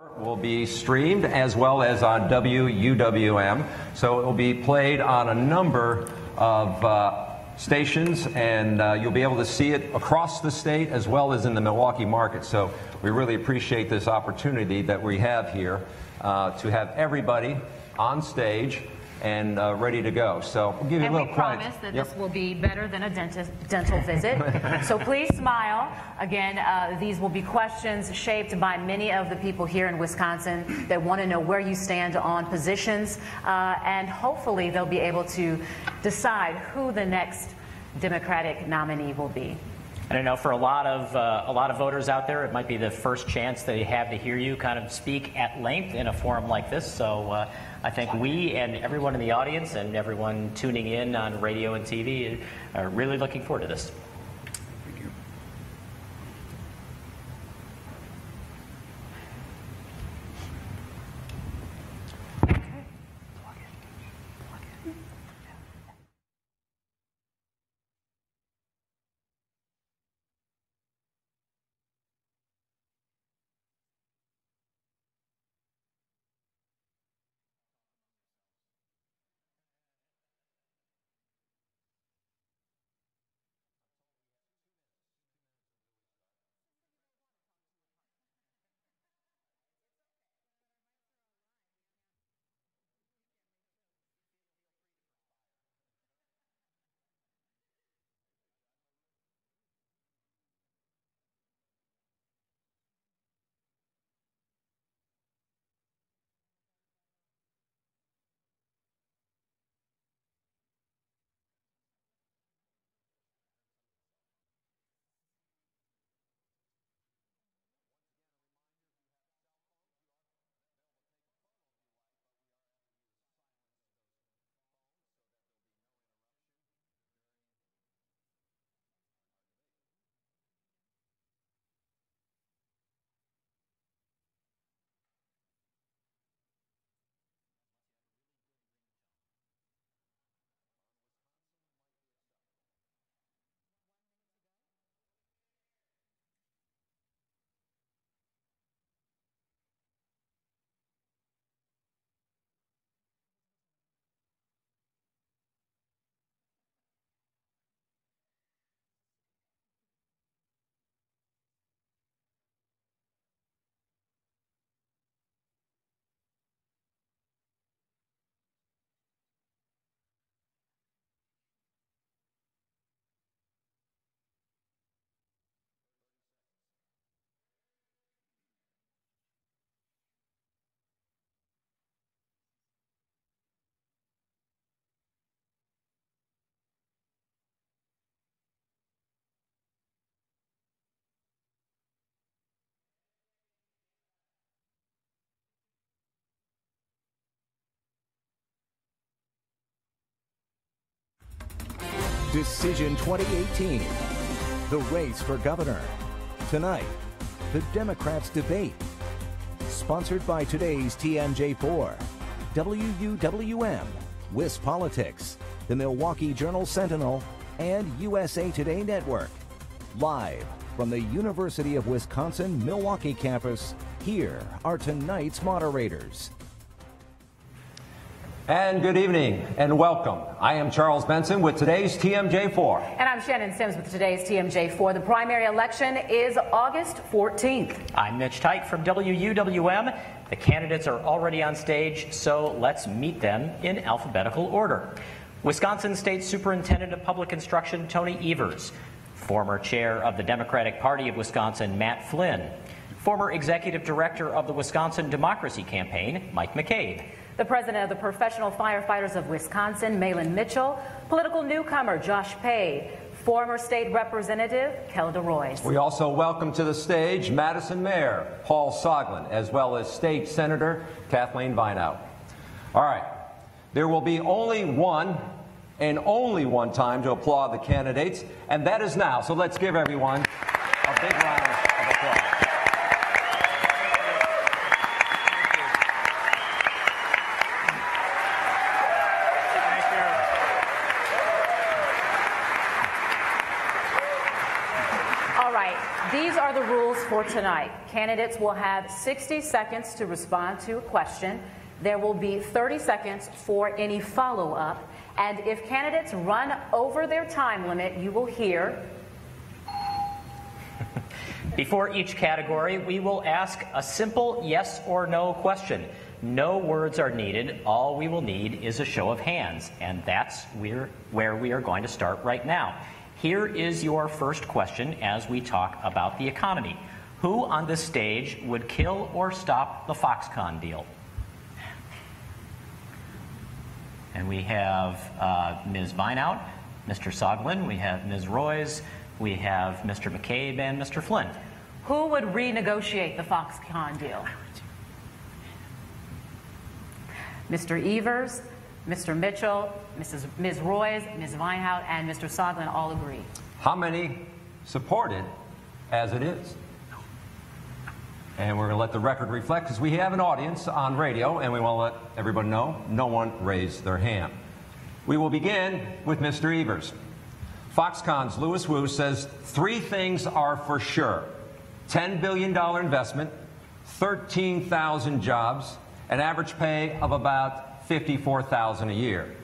Will be streamed as well as on WUWM, so it will be played on a number of stations, and you'll be able to see it across the state as well as in the Milwaukee market. So we really appreciate this opportunity that we have here to have everybody on stage and ready to go. So we'll give you a little quiet. And we promise that this will be better than a dental visit. So please smile. Again, these will be questions shaped by many of the people here in Wisconsin that want to know where you stand on positions, and hopefully they'll be able to decide who the next Democratic nominee will be. And I know for a lot of voters out there, it might be the first chance they have to hear you kind of speak at length in a forum like this. So I think we and everyone in the audience and everyone tuning in on radio and TV are really looking forward to this. Thank you. Decision 2018, the race for governor. Tonight, the Democrats debate. Sponsored by today's TMJ4, WUWM, WIS Politics, the Milwaukee Journal-Sentinel, and USA Today Network. Live from the University of Wisconsin-Milwaukee campus, here are tonight's moderators. And good evening and welcome. I am Charles Benson with today's TMJ4. And I'm Shannon Sims with today's TMJ4. The primary election is August 14th. I'm Mitch Tite from WUWM. The candidates are already on stage, so let's meet them in alphabetical order. Wisconsin State Superintendent of Public Instruction Tony Evers, former chair of the Democratic Party of Wisconsin Matt Flynn, former executive director of the Wisconsin Democracy Campaign Mike McCabe, the president of the Professional Firefighters of Wisconsin, Mahlon Mitchell, political newcomer Josh Pade, former state representative Kelda Roys. We also welcome to the stage Madison Mayor Paul Soglin, as well as State Senator Kathleen Vinehout. All right, there will be only one and only one time to applaud the candidates, and that is now. So let's give everyone a big round of applause. These are the the rules for tonight. Candidates will have 60 seconds to respond to a question. There will be 30 seconds for any follow-up. And if candidates run over their time limit, you will hear. Before each category, we will ask a simple yes or no question. No words are needed. All we will need is a show of hands. And that's where we are going to start right now. Here is your first question as we talk about the economy. Who on this stage would kill or stop the Foxconn deal? And we have Ms. Vinehout, Mr. Soglin, we have Ms. Roys, we have Mr. McCabe, and Mr. Flynn. Who would renegotiate the Foxconn deal? Mr. Evers, Mr. Mitchell, Ms. Roys, Ms. Vinehout, and Mr. Soglin all agree. How many support it as it is? And we're going to let the record reflect, because we have an audience on radio, and we want to let everybody know no one raised their hand. We will begin with Mr. Evers. Foxconn's Louis Wu says 3 things are for sure: $10 billion investment, 13,000 jobs, an average pay of about $54,000 a year.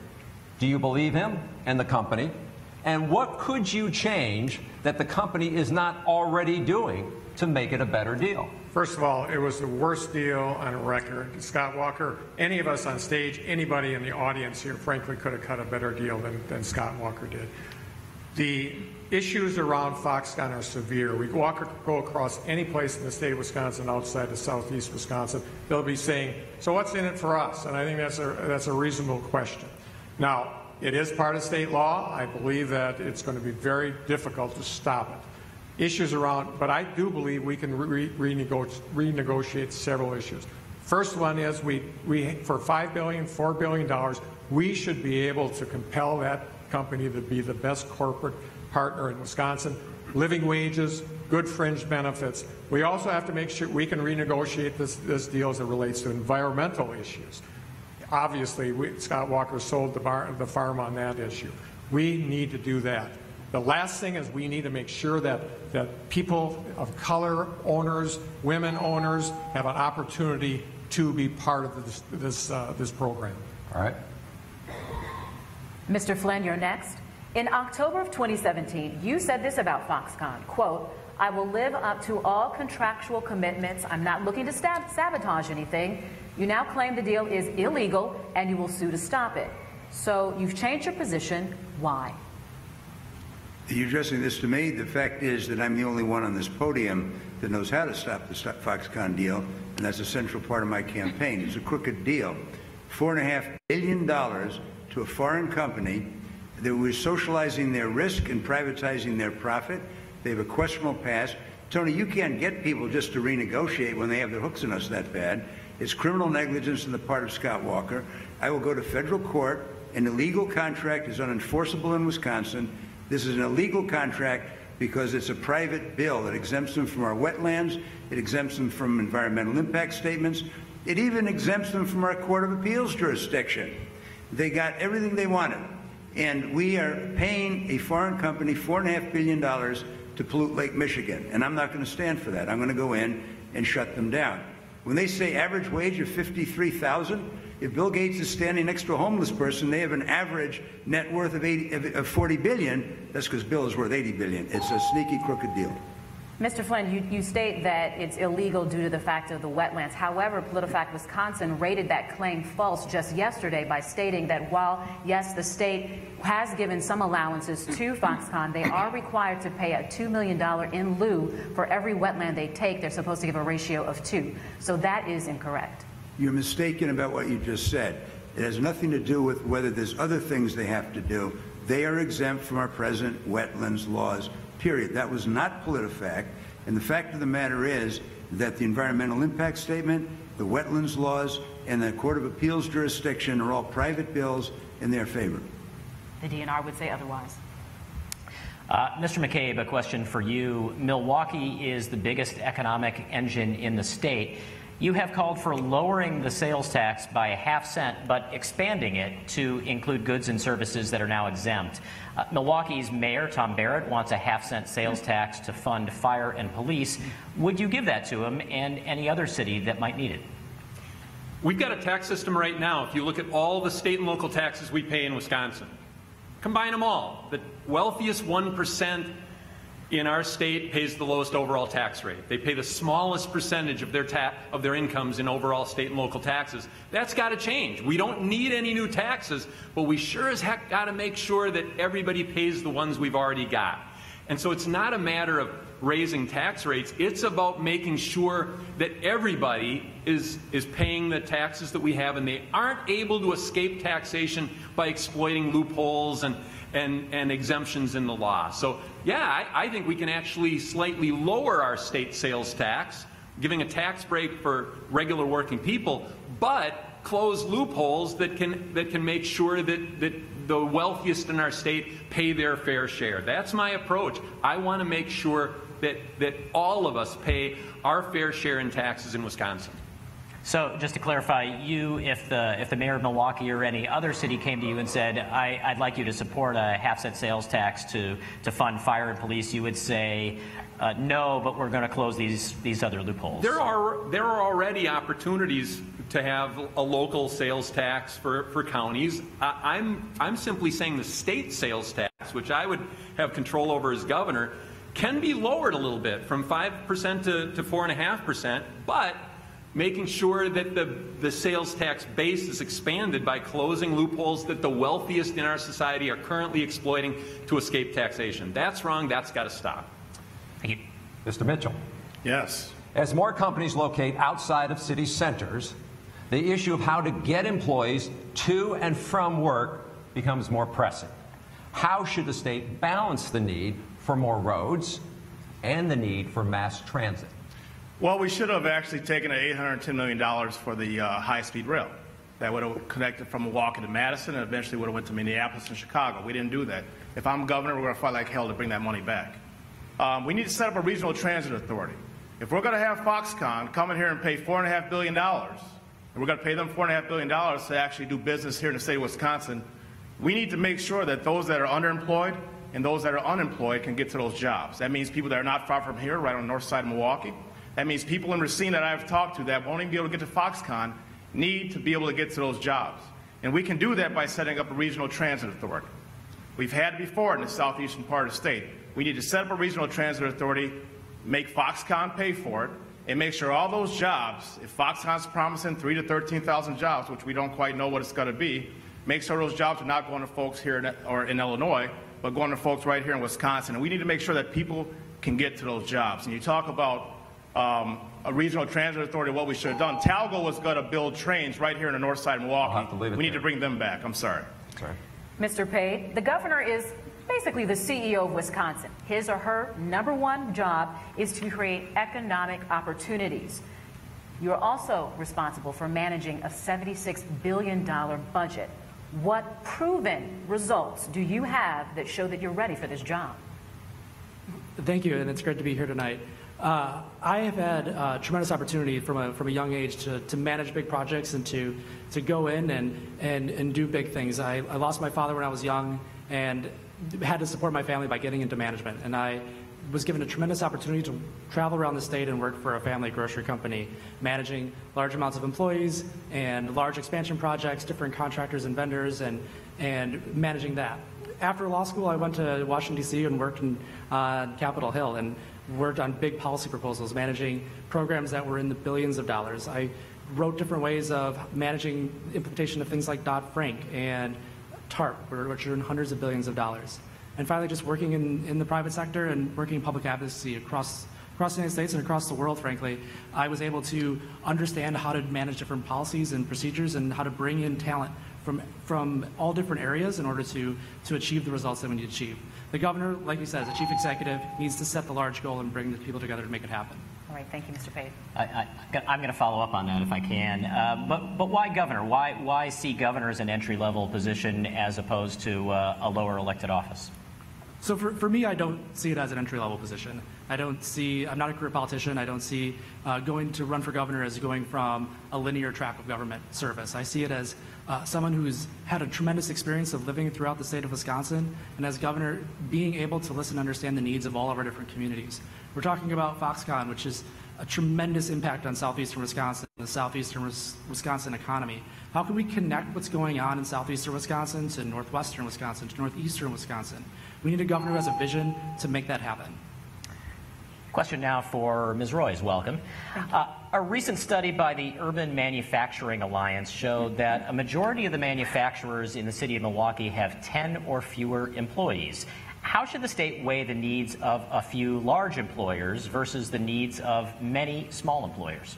Do you believe him and the company? And what could you change that the company is not already doing to make it a better deal? First of all, it was the worst deal on record. Scott Walker, any of us on stage, anybody in the audience here, frankly, could have cut a better deal than Scott Walker did. The issues around Foxconn are severe. We go across any place in the state of Wisconsin outside of southeast Wisconsin, they'll be saying, so what's in it for us? And I think that's a reasonable question. Now, it is part of state law. I believe that it's going to be very difficult to stop it. Issues around, but I do believe we can renegotiate several issues. First one is we for $5 billion, $4 billion, we should be able to compel that company to be the best corporate partner in Wisconsin. Living wages, good fringe benefits. We also have to make sure we can renegotiate this deal as it relates to environmental issues. Obviously, Scott Walker sold the farm on that issue. We need to do that. The last thing is we need to make sure that people of color owners, women owners, have an opportunity to be part of this program. All right. Mr. Flynn, you're next. In October of 2017, you said this about Foxconn, quote, "I will live up to all contractual commitments. I'm not looking to sabotage anything." You now claim the deal is illegal and you will sue to stop it. So you've changed your position. Why? Are you addressing this to me? The fact is that I'm the only one on this podium that knows how to stop the Foxconn deal, and that's a central part of my campaign. It's a crooked deal. $4.5 billion to a foreign company that was socializing their risk and privatizing their profit. They have a questionable past. Tony, you can't get people just to renegotiate when they have their hooks in us that bad. It's criminal negligence on the part of Scott Walker. I will go to federal court. An illegal contract is unenforceable in Wisconsin. This is an illegal contract because it's a private bill that exempts them from our wetlands. It exempts them from environmental impact statements. It even exempts them from our Court of Appeals jurisdiction. They got everything they wanted. And we are paying a foreign company $4.5 billion to pollute Lake Michigan. And I'm not going to stand for that. I'm going to go in and shut them down. When they say average wage of $53,000, if Bill Gates is standing next to a homeless person, they have an average net worth of $40 billion. That's because Bill is worth $80 billion. It's a sneaky, crooked deal. Mr. Flynn, you state that it's illegal due to the fact of the wetlands. However, PolitiFact Wisconsin rated that claim false just yesterday by stating that while, yes, the state has given some allowances to Foxconn, they are required to pay a $2 million in lieu for every wetland they take. They're supposed to give a ratio of 2. So that is incorrect. You're mistaken about what you just said. It has nothing to do with whether there's other things they have to do. They are exempt from our present wetlands laws, period. That was not PolitiFact. And the fact of the matter is that the environmental impact statement, the wetlands laws, and the Court of Appeals jurisdiction are all private bills in their favor. The DNR would say otherwise. Mr. McCabe, a question for you. Milwaukee is the biggest economic engine in the state. You have called for lowering the sales tax by ½ cent, but expanding it to include goods and services that are now exempt. Milwaukee's Mayor, Tom Barrett, wants a ½ cent sales tax to fund fire and police. Would you give that to him and any other city that might need it? We've got a tax system right now. If you look at all the state and local taxes we pay in Wisconsin, combine them all. The wealthiest 1% in our state pays the lowest overall tax rate. They pay the smallest percentage of their incomes in overall state and local taxes. That's got to change. We don't need any new taxes, but we sure as heck got to make sure that everybody pays the ones we've already got. And so it's not a matter of raising tax rates. It's about making sure that everybody is paying the taxes that we have, and they aren't able to escape taxation by exploiting loopholes and exemptions in the law. So, yeah, I think we can actually slightly lower our state sales tax, giving a tax break for regular working people, but close loopholes that can make sure that the wealthiest in our state pay their fair share. That's my approach. I want to make sure that all of us pay our fair share in taxes in Wisconsin. So just to clarify, if the mayor of Milwaukee or any other city came to you and said, I'd like you to support a ½ cent sales tax to fund fire and police, you would say, no, but we're going to close these other loopholes. There are already opportunities to have a local sales tax for counties. I'm simply saying the state sales tax, which I would have control over as governor, can be lowered a little bit from 5% to 4.5%, but making sure that the sales tax base is expanded by closing loopholes that the wealthiest in our society are currently exploiting to escape taxation. That's wrong. That's got to stop. Thank you. Mr. Mitchell. Yes. As more companies locate outside of city centers, the issue of how to get employees to and from work becomes more pressing. How should the state balance the need for more roads and the need for mass transit? Well, we should have actually taken $810 million for the high-speed rail. That would have connected from Milwaukee to Madison and eventually would have went to Minneapolis and Chicago. We didn't do that. If I'm governor, we're going to fight like hell to bring that money back. We need to set up a regional transit authority. If we're going to have Foxconn come in here and pay $4.5 billion, and we're going to pay them $4.5 billion to actually do business here in the state of Wisconsin, we need to make sure that those that are underemployed and those that are unemployed can get to those jobs. That means people that are not far from here, right on the north side of Milwaukee. That means people in Racine that I've talked to that won't even be able to get to Foxconn need to be able to get to those jobs. And we can do that by setting up a regional transit authority. We've had it before in the southeastern part of the state. We need to set up a regional transit authority, make Foxconn pay for it, and make sure all those jobs, if Foxconn's promising 3,000 to 13,000 jobs, which we don't quite know what it's going to be, make sure those jobs are not going to folks here in Illinois, but going to folks right here in Wisconsin. And we need to make sure that people can get to those jobs. And you talk about a regional transit authority, what we should have done. Talgo was going to build trains right here in the north side of Milwaukee. We need to bring them back. I'm sorry. Mr. Pade, the governor is basically the CEO of Wisconsin. His or her #1 job is to create economic opportunities. You're also responsible for managing a $76 billion budget. What proven results do you have that show that you're ready for this job? Thank you, and it's great to be here tonight. I have had tremendous opportunity from a young age to manage big projects and to go in and do big things. I lost my father when I was young and had to support my family by getting into management. And I was given a tremendous opportunity to travel around the state and work for a family grocery company, managing large amounts of employees and large expansion projects, different contractors and vendors, and managing that. After law school, I went to Washington, D.C. and worked on Capitol Hill and worked on big policy proposals, managing programs that were in the billions of dollars. I wrote different ways of managing implementation of things like Dodd-Frank and TARP, which are in hundreds of billions of dollars. And finally, just working in the private sector and working in public advocacy across the United States and across the world, frankly, I was able to understand how to manage different policies and procedures and how to bring in talent from all different areas in order to achieve the results that we need to achieve. The governor, like you said, as a chief executive, needs to set the large goal and bring the people together to make it happen. All right, thank you, Mr. Pade. I'm going to follow up on that if I can. But why governor? Why see governor as an entry-level position as opposed to a lower elected office? So for me, I don't see it as an entry-level position. I'm not a career politician. I don't see going to run for governor as going from a linear track of government service. I see it as someone who's had a tremendous experience of living throughout the state of Wisconsin, and as governor, being able to listen and understand the needs of all of our different communities. We're talking about Foxconn, which is a tremendous impact on southeastern Wisconsin, the southeastern Wisconsin economy. How can we connect what's going on in southeastern Wisconsin to northwestern Wisconsin, to northeastern Wisconsin? We need a governor who has a vision to make that happen. Question now for Ms. Roys. Welcome. A recent study by the Urban Manufacturing Alliance showed that a majority of the manufacturers in the city of Milwaukee have 10 or fewer employees. How should the state weigh the needs of a few large employers versus the needs of many small employers?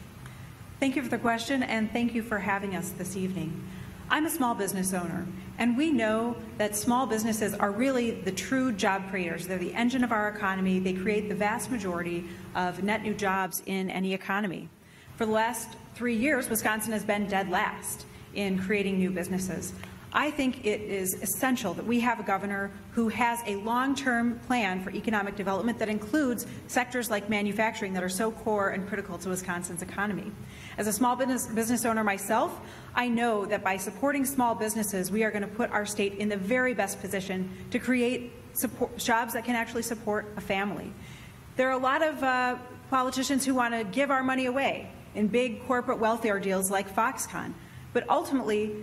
Thank you for the question, and thank you for having us this evening. I'm a small business owner, and we know that small businesses are really the true job creators. They're the engine of our economy. They create the vast majority of net new jobs in any economy. For the last 3 years, Wisconsin has been dead last in creating new businesses. I think it is essential that we have a governor who has a long-term plan for economic development that includes sectors like manufacturing that are so core and critical to Wisconsin's economy. As a small business owner myself, I know that by supporting small businesses, we are going to put our state in the very best position to create jobs that can actually support a family. There are a lot of politicians who want to give our money away in big corporate welfare deals like Foxconn. But ultimately,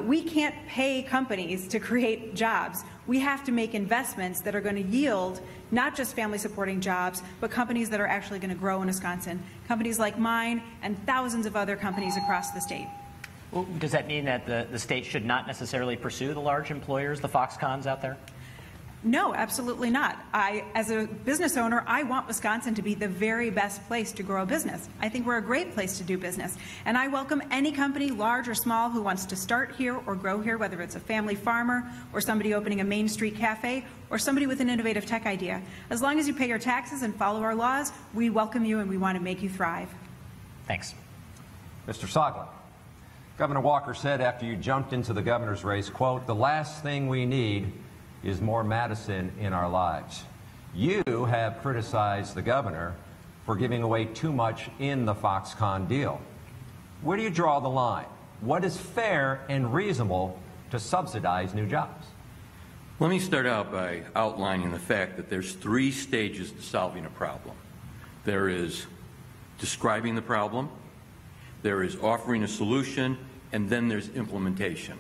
we can't pay companies to create jobs. We have to make investments that are going to yield not just family-supporting jobs, but companies that are actually going to grow in Wisconsin, companies like mine and thousands of other companies across the state. Well, does that mean that the state should not necessarily pursue the large employers, the Foxconns out there? No, absolutely not. As a business owner, I want Wisconsin to be the very best place to grow a business. I think we're a great place to do business. And I welcome any company, large or small, who wants to start here or grow here, whether it's a family farmer or somebody opening a Main Street cafe or somebody with an innovative tech idea. As long as you pay your taxes and follow our laws, we welcome you and we want to make you thrive. Thanks. Mr. Soglin. Governor Walker said after you jumped into the governor's race, quote, "The last thing we need is more Madison in our lives." You have criticized the governor for giving away too much in the Foxconn deal. Where do you draw the line? What is fair and reasonable to subsidize new jobs? Let me start out by outlining the fact that there's 3 stages to solving a problem. There is describing the problem, there is offering a solution, and then there's implementation.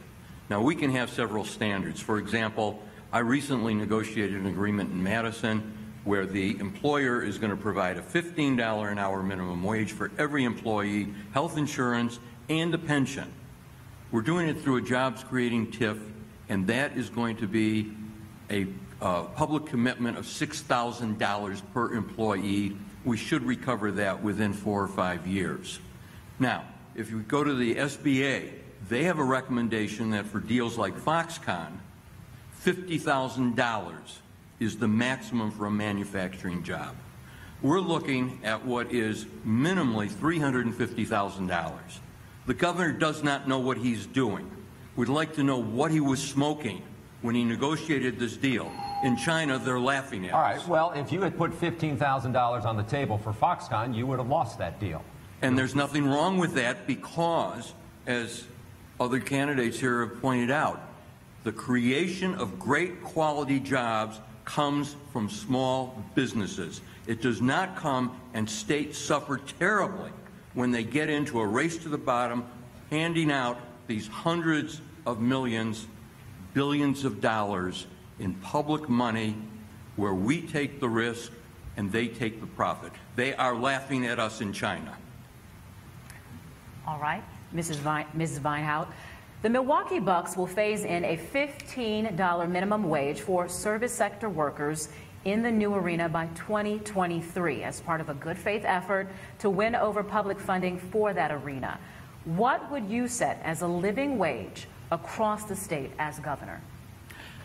Now, we can have several standards. For example, I recently negotiated an agreement in Madison where the employer is going to provide a $15 an hour minimum wage for every employee, health insurance, and a pension. We're doing it through a jobs-creating TIF, and that is going to be a public commitment of $6,000 per employee. We should recover that within 4 or 5 years. Now, if you go to the SBA, they have a recommendation that for deals like Foxconn, $50,000 is the maximum for a manufacturing job. We're looking at what is minimally $350,000. The governor does not know what he's doing. We'd like to know what he was smoking when he negotiated this deal. In China, they're laughing at us. All right, well, if you had put $15,000 on the table for Foxconn, you would have lost that deal. And there's nothing wrong with that because, as other candidates here have pointed out, the creation of great quality jobs comes from small businesses. It does not come, and states suffer terribly when they get into a race to the bottom, handing out these hundreds of millions, billions of dollars in public money where we take the risk and they take the profit. They are laughing at us in China. All right, Mrs. Vinehout. The Milwaukee Bucks will phase in a $15 minimum wage for service sector workers in the new arena by 2023 as part of a good faith effort to win over public funding for that arena. What would you set as a living wage across the state as governor?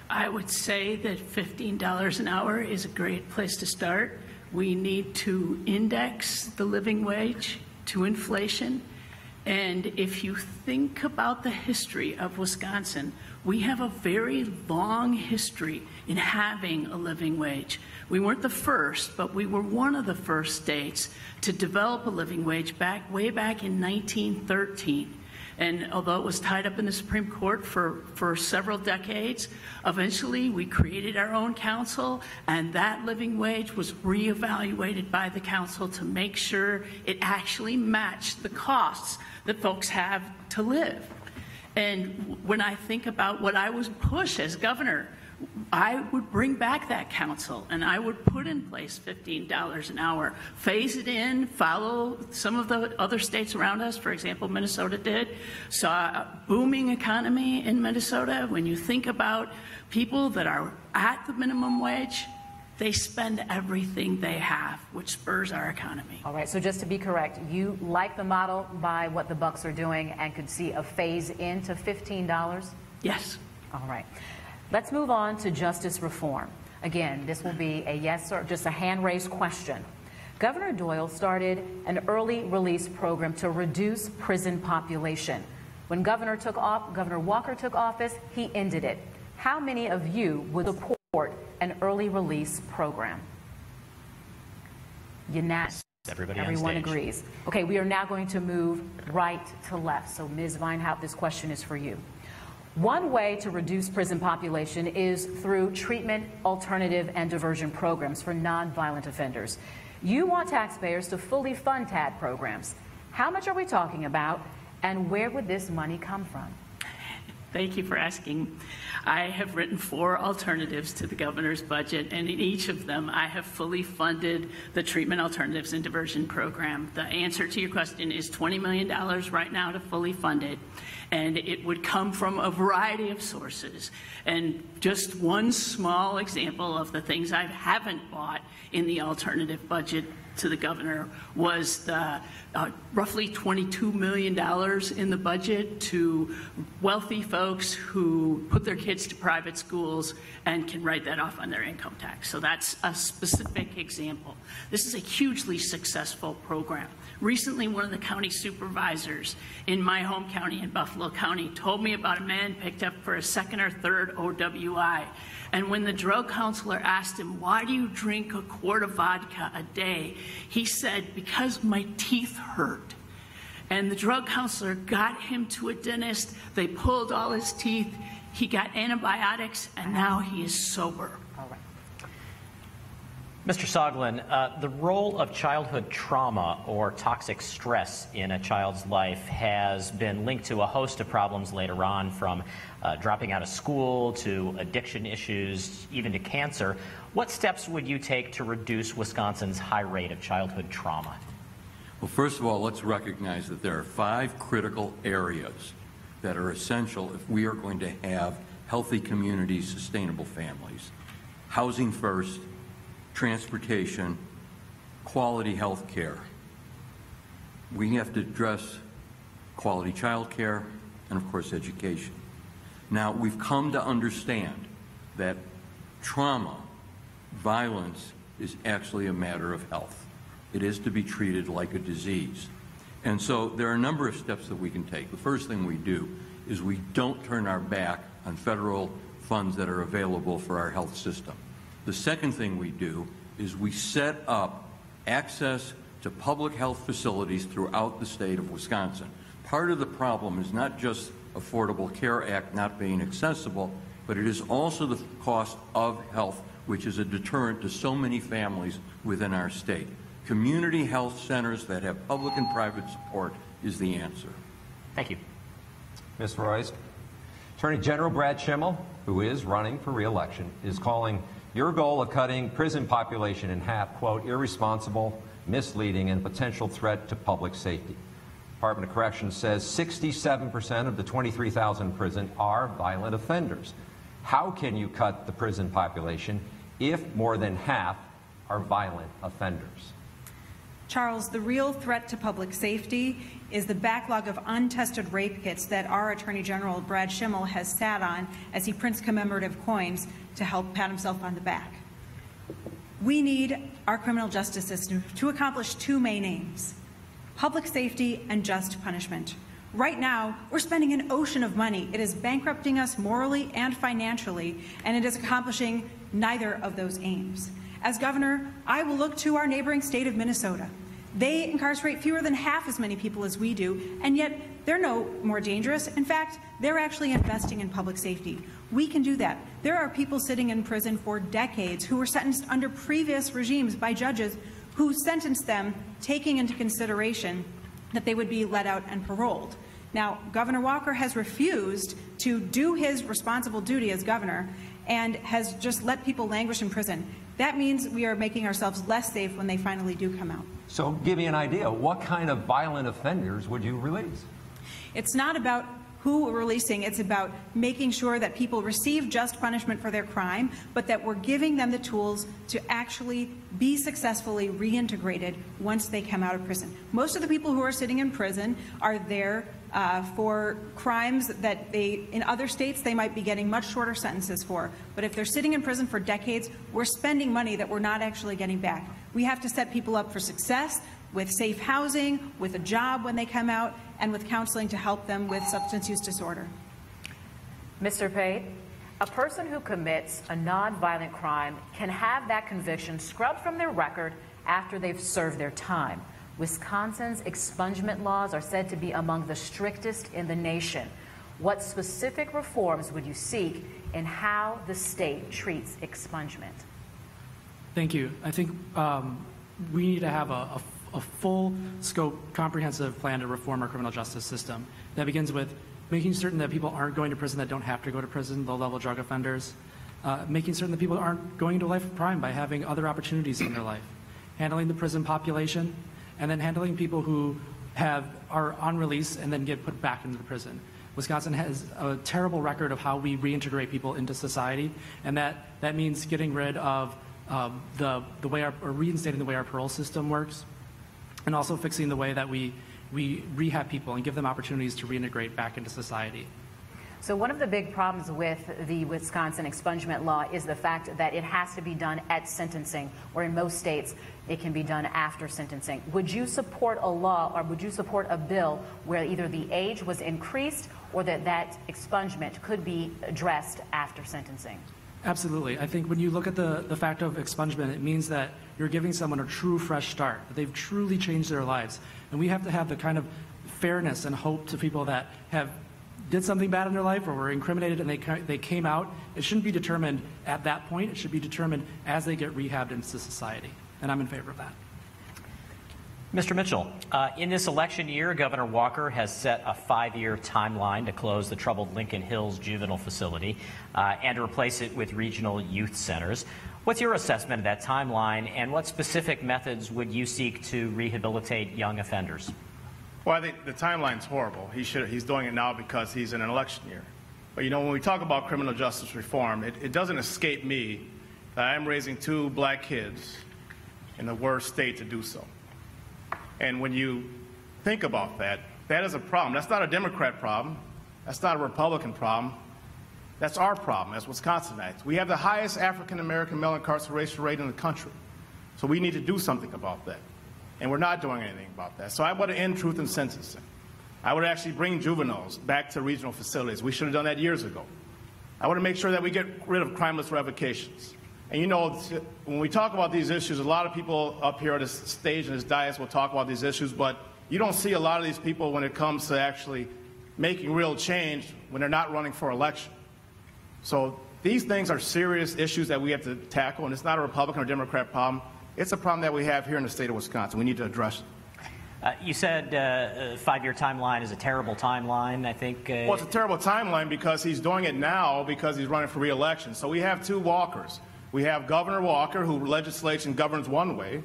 I would say that $15 an hour is a great place to start. We need to index the living wage to inflation. And if you think about the history of Wisconsin, We have a very long history in having a living wage. We weren't the first, but we were one of the first states to develop a living wage way back in 1913. And although it was tied up in the Supreme Court for several decades, eventually we created our own council, and that living wage was reevaluated by the council to make sure it actually matched the costs that folks have to live. And when I think about what I was pushed as governor, I would bring back that council and I would put in place $15 an hour, phase it in, follow some of the other states around us. For example, Minnesota did. Saw a booming economy in Minnesota. When you think about people that are at the minimum wage, they spend everything they have, which spurs our economy. All right, so just to be correct, you like the model by what the Bucks are doing and could see a phase into $15? Yes. All right. Let's move on to justice reform. Again, this will be a yes or just a hand-raised question. Governor Doyle started an early release program to reduce prison population. When Governor Walker took office, he ended it. How many of you would support an early release program? Unanimous. Everyone agrees. Okay, we are now going to move right to left. So Ms. Vinehout, this question is for you. One way to reduce prison population is through treatment, alternative, and diversion programs for nonviolent offenders. You want taxpayers to fully fund TAD programs. How much are we talking about, and where would this money come from? Thank you for asking. I have written 4 alternatives to the governor's budget, and in each of them, I have fully funded the treatment, alternatives, and diversion program. The answer to your question is $20 million right now to fully fund it, and it would come from a variety of sources. And just one small example of the things I haven't bought in the alternative budget to the governor was the roughly $22 million in the budget to wealthy folks who put their kids to private schools and can write that off on their income tax. So that's a specific example. This is a hugely successful program. Recently, one of the county supervisors in my home county in Buffalo County told me about a man picked up for a 2nd or 3rd OWI. And when the drug counselor asked him, why do you drink a quart of vodka a day? He said, because my teeth hurt. And the drug counselor got him to a dentist. They pulled all his teeth. He got antibiotics, and now he is sober. All right. Mr. Soglin, the role of childhood trauma or toxic stress in a child's life has been linked to a host of problems later on, from dropping out of school to addiction issues, even to cancer. What steps would you take to reduce Wisconsin's high rate of childhood trauma? Well, first of all, let's recognize that there are 5 critical areas that are essential if we are going to have healthy communities, sustainable families. Housing first, transportation, quality health care. We have to address quality child care and, of course, education. Now, we've come to understand that trauma, violence, is actually a matter of health. It is to be treated like a disease. And so there are a number of steps that we can take. The first thing we do is we don't turn our back on federal funds that are available for our health system. The second thing we do is we set up access to public health facilities throughout the state of Wisconsin. Part of the problem is not just Affordable Care Act not being accessible, but it is also the cost of health, which is a deterrent to so many families within our state. Community health centers that have public and private support is the answer. Thank you. Ms. Roys. Attorney General Brad Schimel, who is running for re-election, is calling your goal of cutting prison population in half, quote, irresponsible, misleading, and potential threat to public safety. Department of Corrections says 67% of the 23,000 in prison are violent offenders. How can you cut the prison population if more than half are violent offenders? Charles, the real threat to public safety is the backlog of untested rape kits that our Attorney General Brad Schimel has sat on as he prints commemorative coins to help pat himself on the back. We need our criminal justice system to accomplish 2 main aims: public safety and just punishment. Right now, we're spending an ocean of money. It is bankrupting us morally and financially, and it is accomplishing neither of those aims. As governor, I will look to our neighboring state of Minnesota. They incarcerate fewer than half as many people as we do, and yet they're no more dangerous. In fact, they're actually investing in public safety. We can do that. There are people sitting in prison for decades who were sentenced under previous regimes by judges who sentenced them taking into consideration that they would be let out and paroled. Now, Governor Walker has refused to do his responsible duty as governor and has just let people languish in prison. That means we are making ourselves less safe when they finally do come out. So give me an idea. What kind of violent offenders would you release? It's not about who we're releasing. It's about making sure that people receive just punishment for their crime, but that we're giving them the tools to actually be successfully reintegrated once they come out of prison. Most of the people who are sitting in prison are there for crimes that in other states, they might be getting much shorter sentences for. But if they're sitting in prison for decades, we're spending money that we're not actually getting back. We have to set people up for success with safe housing, with a job when they come out, and with counseling to help them with substance use disorder. Mr. Pade, a person who commits a nonviolent crime can have that conviction scrubbed from their record after they've served their time. Wisconsin's expungement laws are said to be among the strictest in the nation. What specific reforms would you seek in how the state treats expungement? Thank you. I think we need to have a full scope, comprehensive plan to reform our criminal justice system. That begins with making certain that people aren't going to prison that don't have to go to prison, low-level drug offenders, making certain that people aren't going into a life of crime by having other opportunities in their life, handling the prison population, and then handling people who are on release and then get put back into the prison. Wisconsin has a terrible record of how we reintegrate people into society, and that means getting rid of the way or reinstating the way our parole system works, and also fixing the way that we rehab people and give them opportunities to reintegrate back into society. So one of the big problems with the Wisconsin expungement law is the fact that it has to be done at sentencing, where in most states it can be done after sentencing. Would you support a law, or would you support a bill where either the age was increased or that expungement could be addressed after sentencing? Absolutely. I think when you look at the fact of expungement, it means that you're giving someone a true fresh start, that they've truly changed their lives. And we have to have the kind of fairness and hope to people that did something bad in their life or were incriminated and they came out. It shouldn't be determined at that point. It should be determined as they get rehabbed into society. And I'm in favor of that. Mr. Mitchell, in this election year, Governor Walker has set a 5-year timeline to close the troubled Lincoln Hills Juvenile Facility and to replace it with regional youth centers. What's your assessment of that timeline, and what specific methods would you seek to rehabilitate young offenders? Well, I think the timeline's horrible. He's doing it now because he's in an election year. But, when we talk about criminal justice reform, it doesn't escape me that I'm raising 2 black kids in the worst state to do so. And when you think about that, that is a problem. That's not a Democrat problem. That's not a Republican problem. That's our problem as Wisconsinites. We have the highest African-American male incarceration rate in the country. So we need to do something about that. And we're not doing anything about that. So I want to end truth in sentencing. I would actually bring juveniles back to regional facilities. We should have done that years ago. I want to make sure that we get rid of crimeless revocations. And when we talk about these issues, a lot of people up here at this stage and this dais will talk about these issues, but you don't see a lot of these people when it comes to actually making real change when they're not running for election. So these things are serious issues that we have to tackle, and it's not a Republican or Democrat problem. It's a problem that we have here in the state of Wisconsin. We need to address it. You said a 5-year timeline is a terrible timeline, I think. Well, it's a terrible timeline because he's doing it now because he's running for re-election. So we have 2 Walkers. We have Governor Walker, who legislation governs one way,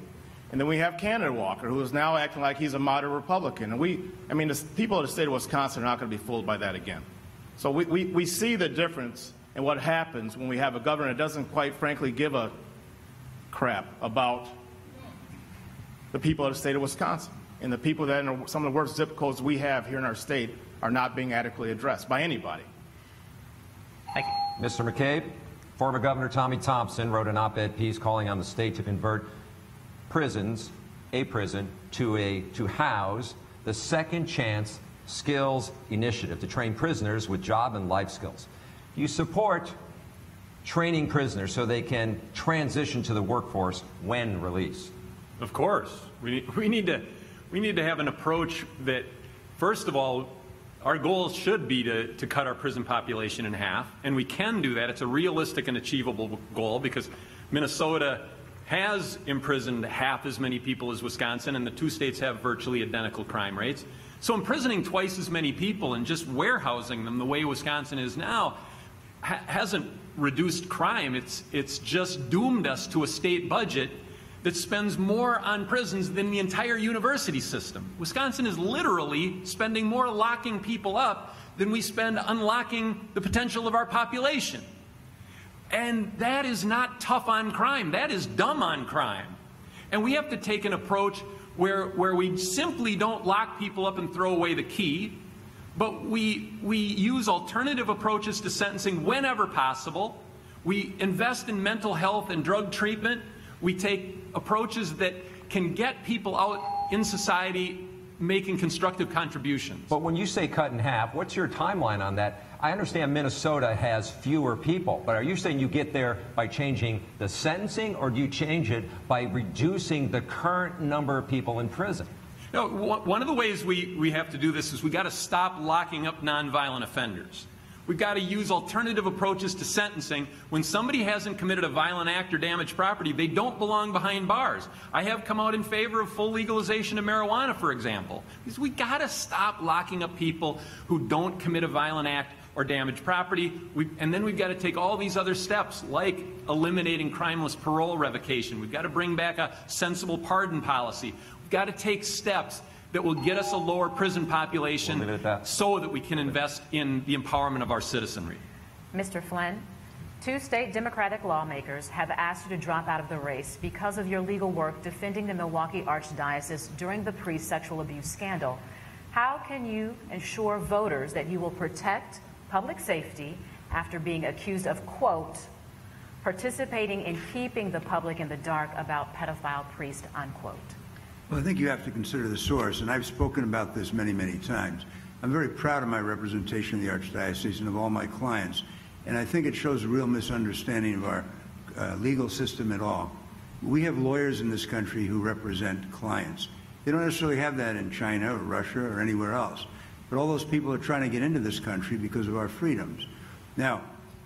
and then we have candidate Walker, who is now acting like he's a moderate Republican. And the people of the state of Wisconsin are not going to be fooled by that again. So we see the difference in what happens when we have a governor that doesn't quite frankly give a crap about the people of the state of Wisconsin. And the people that in some of the worst zip codes we have here in our state are not being adequately addressed by anybody. Thank you. Mr. McCabe, former Governor Tommy Thompson wrote an op-ed piece calling on the state to convert a prison to house the second chance Skills Initiative to train prisoners with job and life skills. Do you support training prisoners so they can transition to the workforce when released? Of course. We need to have an approach that, first of all, our goal should be to cut our prison population in half, and we can do that. It's a realistic and achievable goal because Minnesota has imprisoned half as many people as Wisconsin, and the two states have virtually identical crime rates. So imprisoning twice as many people and just warehousing them the way Wisconsin is now hasn't reduced crime. It's just doomed us to a state budget that spends more on prisons than the entire university system. Wisconsin is literally spending more locking people up than we spend unlocking the potential of our population. And that is not tough on crime. That is dumb on crime. And we have to take an approach where we simply don't lock people up and throw away the key, but we use alternative approaches to sentencing whenever possible. We invest in mental health and drug treatment. We take approaches that can get people out in society making constructive contributions. But when you say cut in half, what's your timeline on that? I understand Minnesota has fewer people, but are you saying you get there by changing the sentencing, or do you change it by reducing the current number of people in prison? No, one of the ways we have to do this is we got to stop locking up nonviolent offenders. We've got to use alternative approaches to sentencing. When somebody hasn't committed a violent act or damaged property, they don't belong behind bars. I have come out in favor of full legalization of marijuana, for example, because we got to stop locking up people who don't commit a violent act or damaged property. And then we've got to take all these other steps, like eliminating crimeless parole revocation. We've got to bring back a sensible pardon policy. We've got to take steps that will get us a lower prison population so that we can invest in the empowerment of our citizenry. Mr. Flynn, 2 state Democratic lawmakers have asked you to drop out of the race because of your legal work defending the Milwaukee Archdiocese during the priest sexual abuse scandal. How can you ensure voters that you will protect public safety after being accused of, quote, participating in keeping the public in the dark about pedophile priest, unquote? Well, I think you have to consider the source, and I've spoken about this many, many times. I'm very proud of my representation of the Archdiocese and of all my clients, and I think it shows a real misunderstanding of our legal system at all. We have lawyers in this country who represent clients. They don't necessarily have that in China or Russia or anywhere else, but all those people are trying to get into this country because of our freedoms. Now,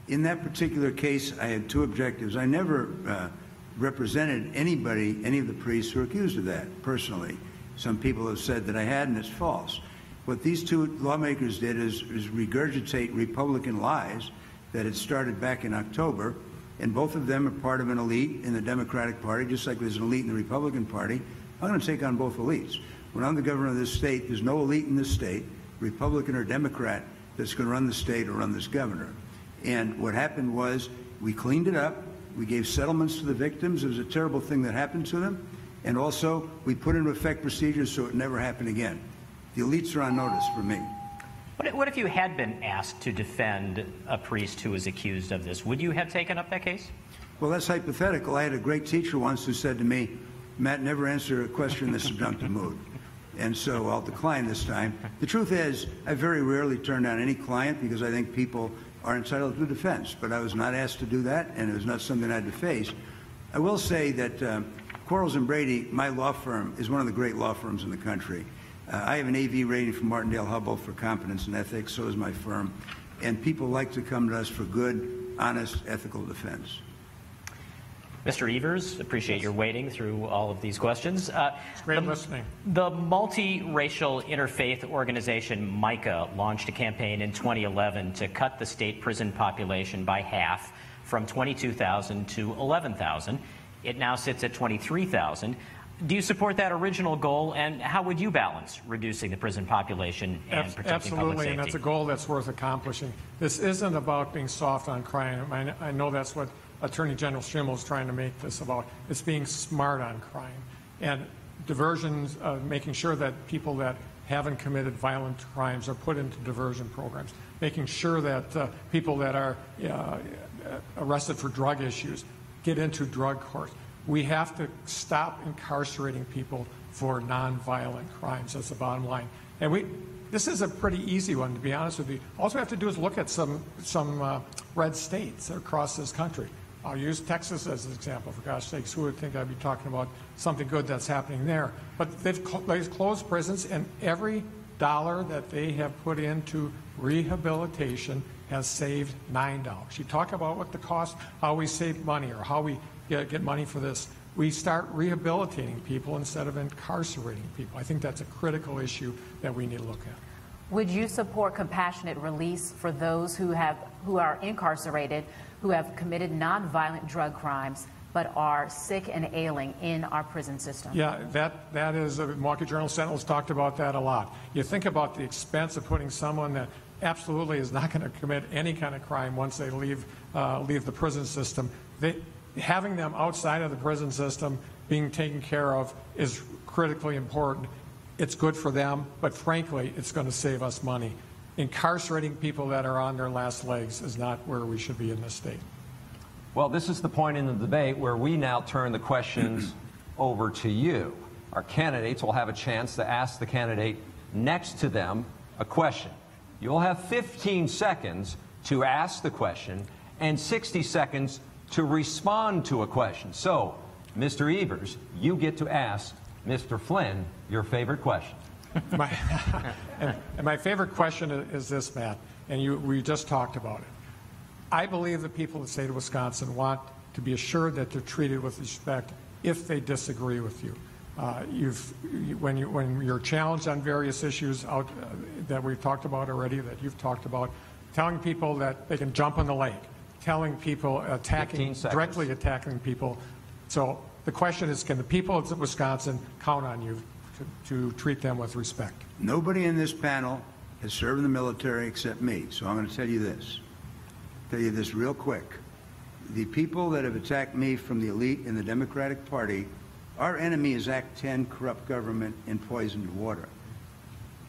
in that particular case, I had 2 objectives. I never represented anybody, any of the priests who are accused of that, personally. Some people have said that I had, and it's false. What these 2 lawmakers did is regurgitate Republican lies that had started back in October, and both of them are part of an elite in the Democratic Party, just like there's an elite in the Republican Party. I'm going to take on both elites. When I'm the governor of this state, there's no elite in this state, Republican or Democrat, that's going to run the state or run this governor. And what happened was we cleaned it up. We gave settlements to the victims. It was a terrible thing that happened to them. And also, we put into effect procedures so it never happened again. The elites are on notice for me. What if you had been asked to defend a priest who was accused of this? Would you have taken up that case? Well, that's hypothetical. I had a great teacher once who said to me, Matt, never answer a question in the subjunctive mood. And so I'll decline this time. The truth is, I very rarely turn down any client because I think people are entitled to defense, but I was not asked to do that, and it was not something I had to face. I will say that Quarles & Brady, my law firm, is one of the great law firms in the country. I have an AV rating from Martindale-Hubbell for competence and ethics, so is my firm, and people like to come to us for good, honest, ethical defense. Mr. Evers, appreciate your waiting through all of these questions. Great listening. The multiracial interfaith organization MICA launched a campaign in 2011 to cut the state prison population by half, from 22,000 to 11,000. It now sits at 23,000. Do you support that original goal, and how would you balance reducing the prison population and protecting public safety? Absolutely, and that's a goal that's worth accomplishing. This isn't about being soft on crime. I know that's what Attorney General Schimmel is trying to make this about. It's being smart on crime and diversions, making sure that people that haven't committed violent crimes are put into diversion programs, making sure that people that are arrested for drug issues get into drug court. We have to stop incarcerating people for nonviolent crimes. That's the bottom line. And This is a pretty easy one, to be honest with you. All we have to do is look at some red states across this country. I'll use Texas as an example. For gosh sakes, who would think I'd be talking about something good that's happening there? But they've closed prisons, and every dollar that they have put into rehabilitation has saved $9. You talk about what the cost, how we save money, or how we get money for this. We start rehabilitating people instead of incarcerating people. I think that's a critical issue that we need to look at. Would you support compassionate release for those who are incarcerated, who have committed nonviolent drug crimes, but are sick and ailing in our prison system? Yeah, that is, the Milwaukee Journal Sentinel has talked about that a lot. You think about the expense of putting someone that absolutely is not going to commit any kind of crime once they leave the prison system. Having them outside of the prison system being taken care of is critically important. It's good for them, but frankly, it's going to save us money. Incarcerating people that are on their last legs is not where we should be in this state. Well, this is the point in the debate where we now turn the questions over to you. Our candidates will have a chance to ask the candidate next to them a question. You'll have 15 seconds to ask the question and 60 seconds to respond to a question. So, Mr. Evers, you get to ask Mr. Flynn your favorite question. My favorite question is this, Matt, and we just talked about it. I believe the people of the state of Wisconsin want to be assured that they're treated with respect if they disagree with you. When you're challenged on various issues that we've talked about already, that you've talked about, telling people that they can jump in the lake, telling people directly attacking people. So the question is, can the people of Wisconsin count on you to treat them with respect? Nobody in this panel has served in the military except me, so I'm going to tell you this real quick. The people that have attacked me from the elite in the Democratic Party, our enemy is Act 10, corrupt government and poisoned water.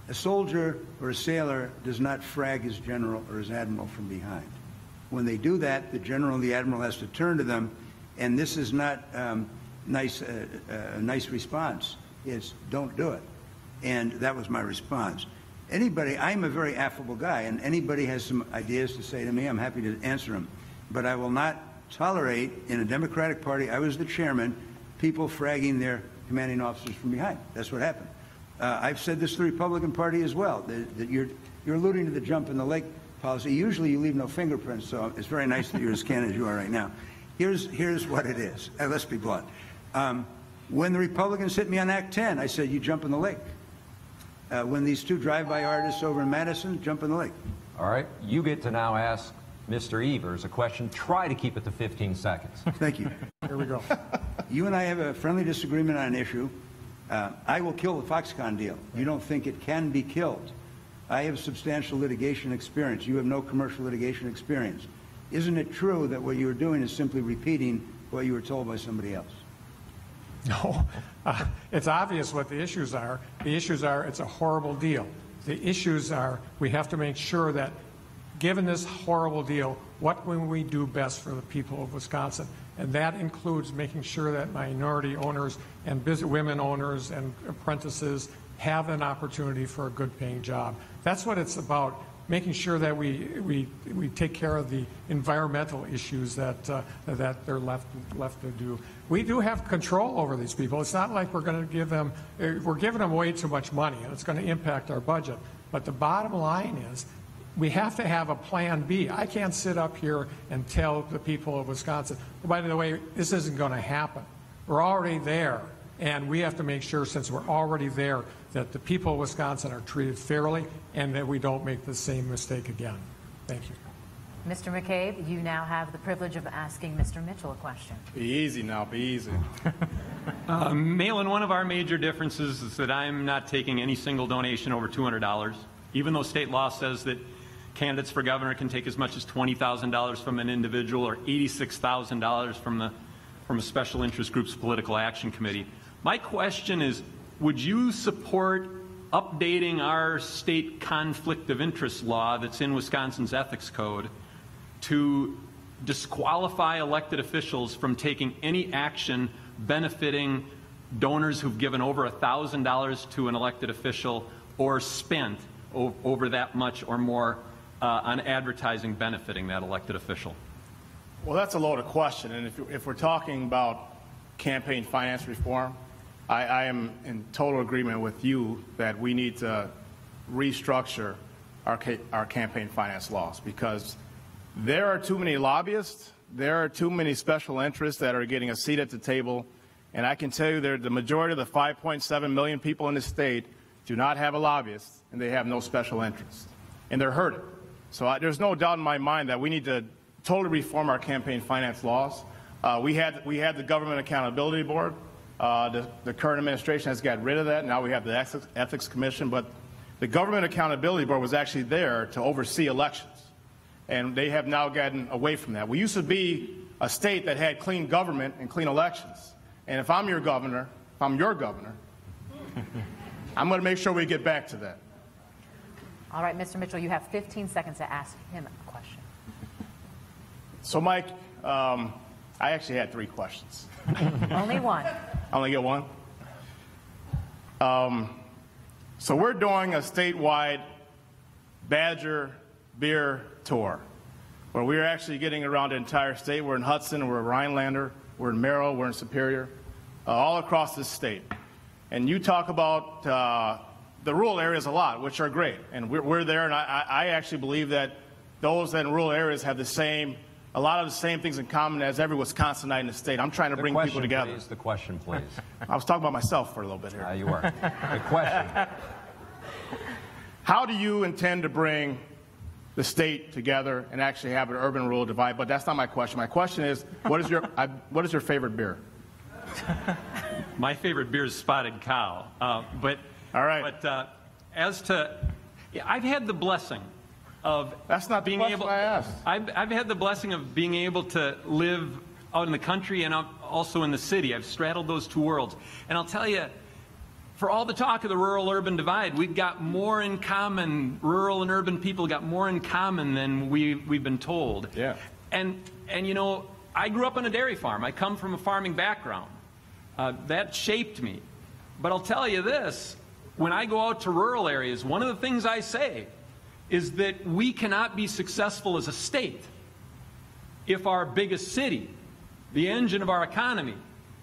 A soldier or a sailor does not frag his general or his admiral from behind. When they do that, the general and the admiral has to turn to them, and this is not a nice response. It's don't do it. And that was my response. I'm a very affable guy, and anybody has some ideas to say to me, I'm happy to answer them. But I will not tolerate, in a Democratic Party, I was the chairman, people fragging their commanding officers from behind. That's what happened. I've said this to the Republican Party as well, that you're alluding to the jump in the lake policy. Usually you leave no fingerprints, so it's very nice that you're as candid as you are right now. Here's what it is. Let's be blunt. When the Republicans hit me on Act 10, I said, you jump in the lake. When these two drive-by artists over in Madison, jump in the lake. All right. You get to now ask Mr. Evers a question. Try to keep it to 15 seconds. Thank you. Here we go. You and I have a friendly disagreement on an issue. I will kill the Foxconn deal. You don't think it can be killed. I have substantial litigation experience. You have no commercial litigation experience. Isn't it true that what you were doing is simply repeating what you were told by somebody else? No. It's obvious what the issues are. The issues are it's a horrible deal. The issues are we have to make sure that given this horrible deal, what can we do best for the people of Wisconsin? And that includes making sure that minority owners and women owners and apprentices have an opportunity for a good paying job. That's what it's about, making sure that we take care of the environmental issues that they're left to do. We do have control over these people. It's not like we're going to give them, we're giving them way too much money, and it's going to impact our budget. But the bottom line is we have to have a plan B. I can't sit up here and tell the people of Wisconsin, by the way, this isn't going to happen. We're already there, and we have to make sure, since we're already there, that the people of Wisconsin are treated fairly and that we don't make the same mistake again. Thank you. Mr. McCabe, you now have the privilege of asking Mr. Mitchell a question. Be easy now, be easy. Mahlon, one of our major differences is that I'm not taking any single donation over $200, even though state law says that candidates for governor can take as much as $20,000 from an individual or $86,000 from a special interest group's political action committee. My question is, would you support updating our state conflict of interest law that's in Wisconsin's ethics code to disqualify elected officials from taking any action benefiting donors who've given over $1,000 to an elected official or spent over that much or more on advertising benefiting that elected official? Well, that's a loaded question, and if we're talking about campaign finance reform, I am in total agreement with you that we need to restructure our campaign finance laws, because there are too many lobbyists, there are too many special interests that are getting a seat at the table, and I can tell you that the majority of the 5.7 million people in the state do not have a lobbyist, and they have no special interest, and they're hurting. So there's no doubt in my mind that we need to totally reform our campaign finance laws. We had the Government Accountability Board. The current administration has got rid of that. Now we have the Ethics Commission, but the Government Accountability Board was actually there to oversee elections, and they have now gotten away from that. We used to be a state that had clean government and clean elections, and if I'm your governor, I'm going to make sure we get back to that. All right, Mr. Mitchell, you have 15 seconds to ask him a question. So, Mike, I actually had 3 questions. Only one. I only get one? So we're doing a statewide Badger beer tour, where we're actually getting around the entire state. We're in Hudson, we're in Rhinelander, we're in Merrill, we're in Superior, all across this state. And you talk about the rural areas a lot, which are great, and we're there, and I actually believe that those in rural areas have a lot of the same things in common as every Wisconsinite in the state. I'm trying to bring people together. Please, the question, please. I was talking about myself for a little bit here. You were. The question. How do you intend to bring the state together and actually have an urban-rural divide? But that's not my question. My question is, what is your favorite beer? My favorite beer is Spotted Cow. All right. But I've had the blessing of being able. I've had the blessing of being able to live out in the country and also in the city. I've straddled those two worlds, and I'll tell you, for all the talk of the rural-urban divide, we've got more in common. Rural and urban people got more in common than we've been told. Yeah. And you know, I grew up on a dairy farm. I come from a farming background. That shaped me. But I'll tell you this: when I go out to rural areas, one of the things I say is that we cannot be successful as a state if our biggest city, the engine of our economy,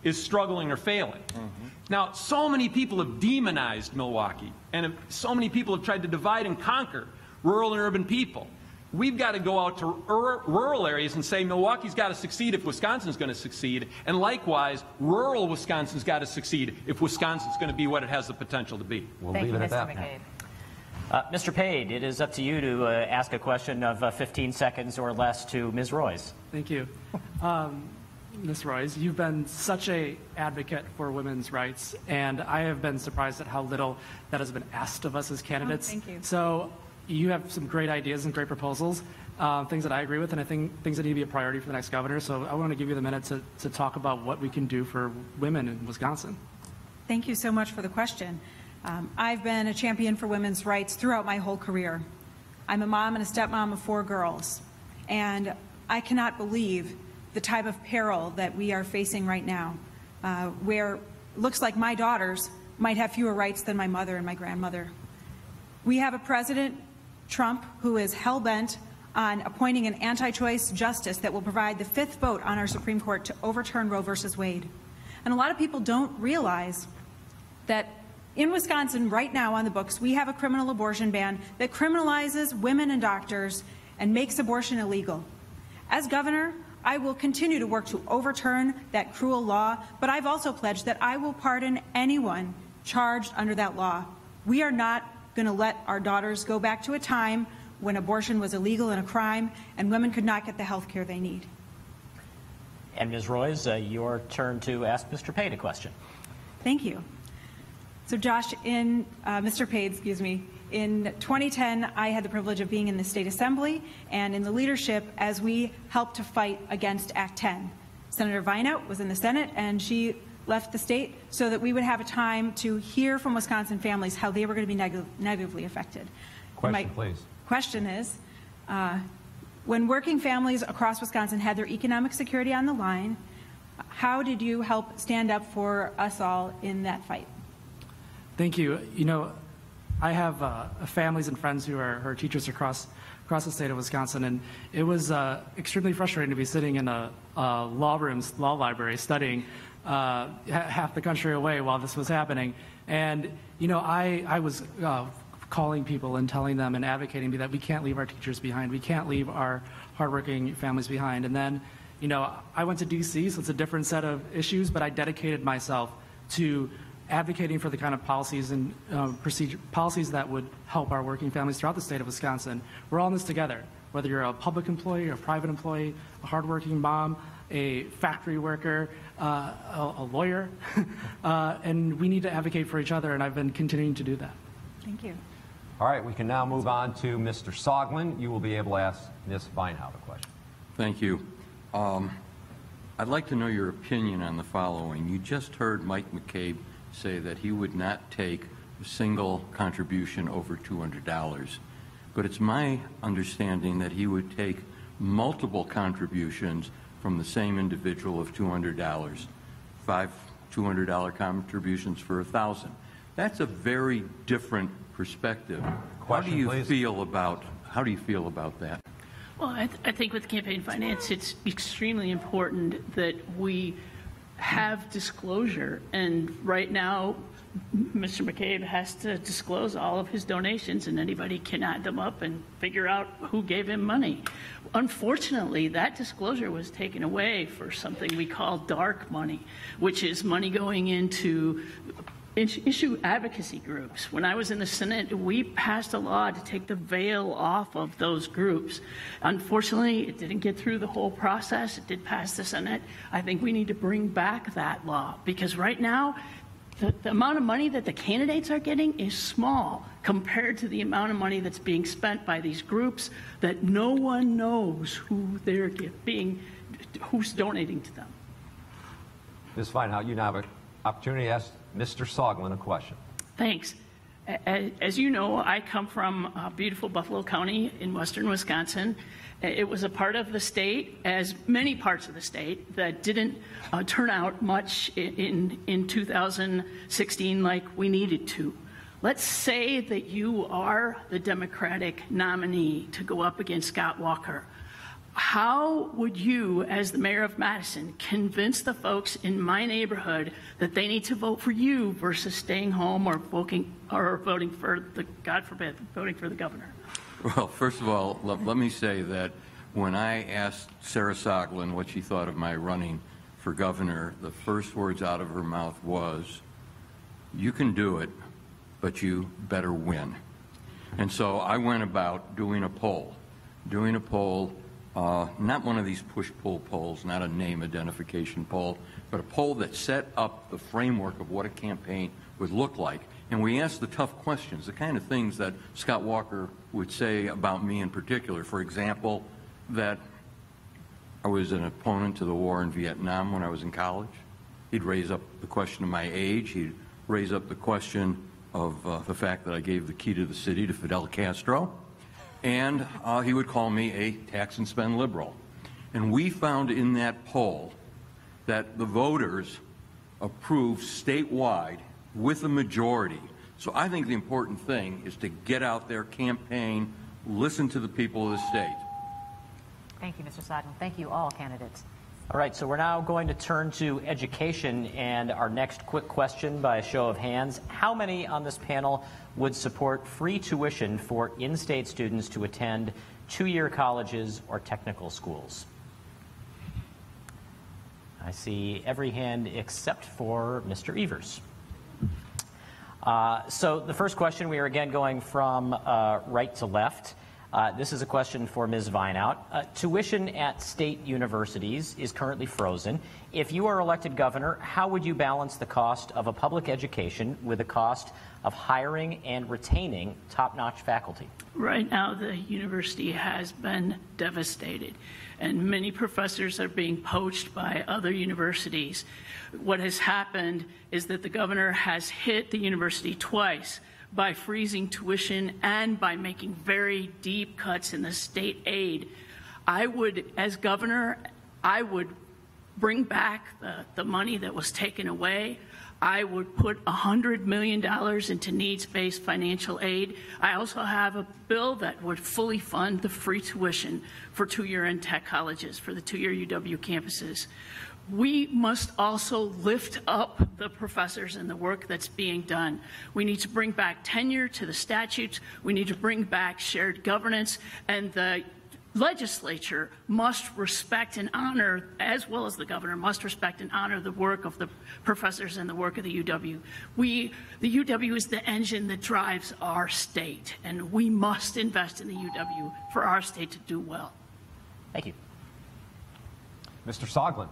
is struggling or failing. Mm-hmm. Now, so many people have demonized Milwaukee, and so many people have tried to divide and conquer rural and urban people. We've got to go out to rural areas and say Milwaukee's got to succeed if Wisconsin's going to succeed, and likewise, rural Wisconsin's got to succeed if Wisconsin's going to be what it has the potential to be. We'll leave it at that. McCabe. Mr. Pade, it is up to you to ask a question of 15 seconds or less to Ms. Roys. Thank you. Ms. Roys, you've been such an advocate for women's rights, and I have been surprised at how little that has been asked of us as candidates. Oh, thank you. So you have some great ideas and great proposals, things that I agree with, and I think things that need to be a priority for the next governor. So I want to give you the minute to talk about what we can do for women in Wisconsin. Thank you so much for the question. I've been a champion for women's rights throughout my whole career. I'm a mom and a stepmom of 4 girls, and I cannot believe the type of peril that we are facing right now, where it looks like my daughters might have fewer rights than my mother and my grandmother. We have a President Trump who is hell-bent on appointing an anti-choice justice that will provide the 5th vote on our Supreme Court to overturn Roe versus Wade. And a lot of people don't realize that in Wisconsin right now on the books, we have a criminal abortion ban that criminalizes women and doctors and makes abortion illegal. As governor, I will continue to work to overturn that cruel law, but I've also pledged that I will pardon anyone charged under that law. We are not going to let our daughters go back to a time when abortion was illegal and a crime and women could not get the health care they need. And Ms. Roys, your turn to ask Mr. Pade a question. Thank you. So Josh, Mr. Pade, excuse me, in 2010, I had the privilege of being in the State Assembly and in the leadership as we helped to fight against Act 10. Senator Vinehout was in the Senate, and she left the state so that we would have a time to hear from Wisconsin families how they were going to be negatively affected. Question, please. Question is, when working families across Wisconsin had their economic security on the line, how did you help stand up for us all in that fight? Thank you. You know, I have families and friends who are teachers across the state of Wisconsin, and it was extremely frustrating to be sitting in a law library studying half the country away while this was happening. And, you know, I was calling people and telling them and advocating that we can't leave our teachers behind. We can't leave our hardworking families behind. And then, you know, I went to D.C., so it's a different set of issues, but I dedicated myself to advocating for the kind of policies and policies that would help our working families throughout the state of Wisconsin. We're all in this together, whether you're a public employee, a private employee, a hardworking mom, a factory worker, a lawyer, and we need to advocate for each other, and I've been continuing to do that. Thank you. All right, we can now move on to Mr. Soglin. You will be able to ask Ms. Vinehout a question. Thank you. I'd like to know your opinion on the following. You just heard Mike McCabe say that he would not take a single contribution over $200. But it's my understanding that he would take multiple contributions from the same individual of $200, 5 $200 contributions for 1,000. That's a very different perspective. How do you feel about that? Well, I think with campaign finance, it's extremely important that we have disclosure. And right now, Mr. McCabe has to disclose all of his donations, and anybody can add them up and figure out who gave him money. Unfortunately, that disclosure was taken away for something we call dark money, which is money going into issue advocacy groups. When I was in the Senate, we passed a law to take the veil off of those groups. Unfortunately, it didn't get through the whole process. It did pass the Senate. I think we need to bring back that law, because right now, the amount of money that the candidates are getting is small compared to the amount of money that's being spent by these groups that no one knows who's donating to them. Ms. Vinehout, you now have an opportunity to ask Mr. Soglin a question. Thanks. As you know, I come from beautiful Buffalo County in western Wisconsin. It was a part of the state, as many parts of the state, that didn't turn out much in 2016 like we needed to. Let's say that you are the Democratic nominee to go up against Scott Walker. How would you, as the mayor of Madison, convince the folks in my neighborhood that they need to vote for you versus staying home or voting for the, God forbid, voting for the governor? Well, first of all, let me say that when I asked Sarah Soglin what she thought of my running for governor, the first words out of her mouth was, "You can do it, but you better win." And so I went about doing a poll, not one of these push-pull polls, not a name identification poll, but a poll that set up the framework of what a campaign would look like. And we asked the tough questions, the kind of things that Scott Walker would say about me in particular. For example, that I was an opponent to the war in Vietnam when I was in college. He'd raise up the question of my age. He'd raise up the question of the fact that I gave the key to the city to Fidel Castro. And he would call me a tax and spend liberal. And we found in that poll that the voters approved statewide with a majority. So I think the important thing is to get out there, campaign, listen to the people of the state. Thank you, Mr. Soglin. Thank you, all candidates. All right, so we're now going to turn to education, and our next quick question by a show of hands. How many on this panel would support free tuition for in-state students to attend two-year colleges or technical schools? I see every hand except for Mr. Evers. So the first question, we are again going from right to left. This is a question for Ms. Vinehout. Tuition at state universities is currently frozen. If you are elected governor, how would you balance the cost of a public education with the cost of hiring and retaining top-notch faculty? Right now, the university has been devastated, and many professors are being poached by other universities. What has happened is that the governor has hit the university twice by freezing tuition and by making very deep cuts in the state aid. I would, as governor, I would bring back the money that was taken away. I would put $100 million into needs-based financial aid. I also have a bill that would fully fund the free tuition for two-year and tech colleges, for the two-year UW campuses. We must also lift up the professors and the work that's being done. We need to bring back tenure to the statutes. We need to bring back shared governance, and the legislature must respect and honor, as well as the governor, must respect and honor the work of the professors and the work of the UW. The UW is the engine that drives our state, and we must invest in the UW for our state to do well. Thank you. Mr. Soglin.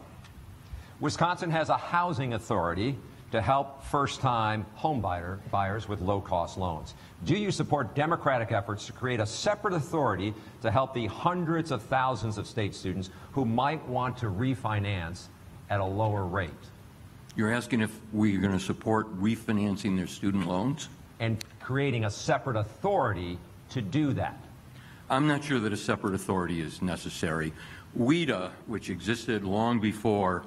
Wisconsin has a housing authority to help first-time home buyers with low-cost loans. Do you support Democratic efforts to create a separate authority to help the hundreds of thousands of state students who might want to refinance at a lower rate? You're asking if we're going to support refinancing their student loans? And creating a separate authority to do that. I'm not sure that a separate authority is necessary. WIDA, which existed long before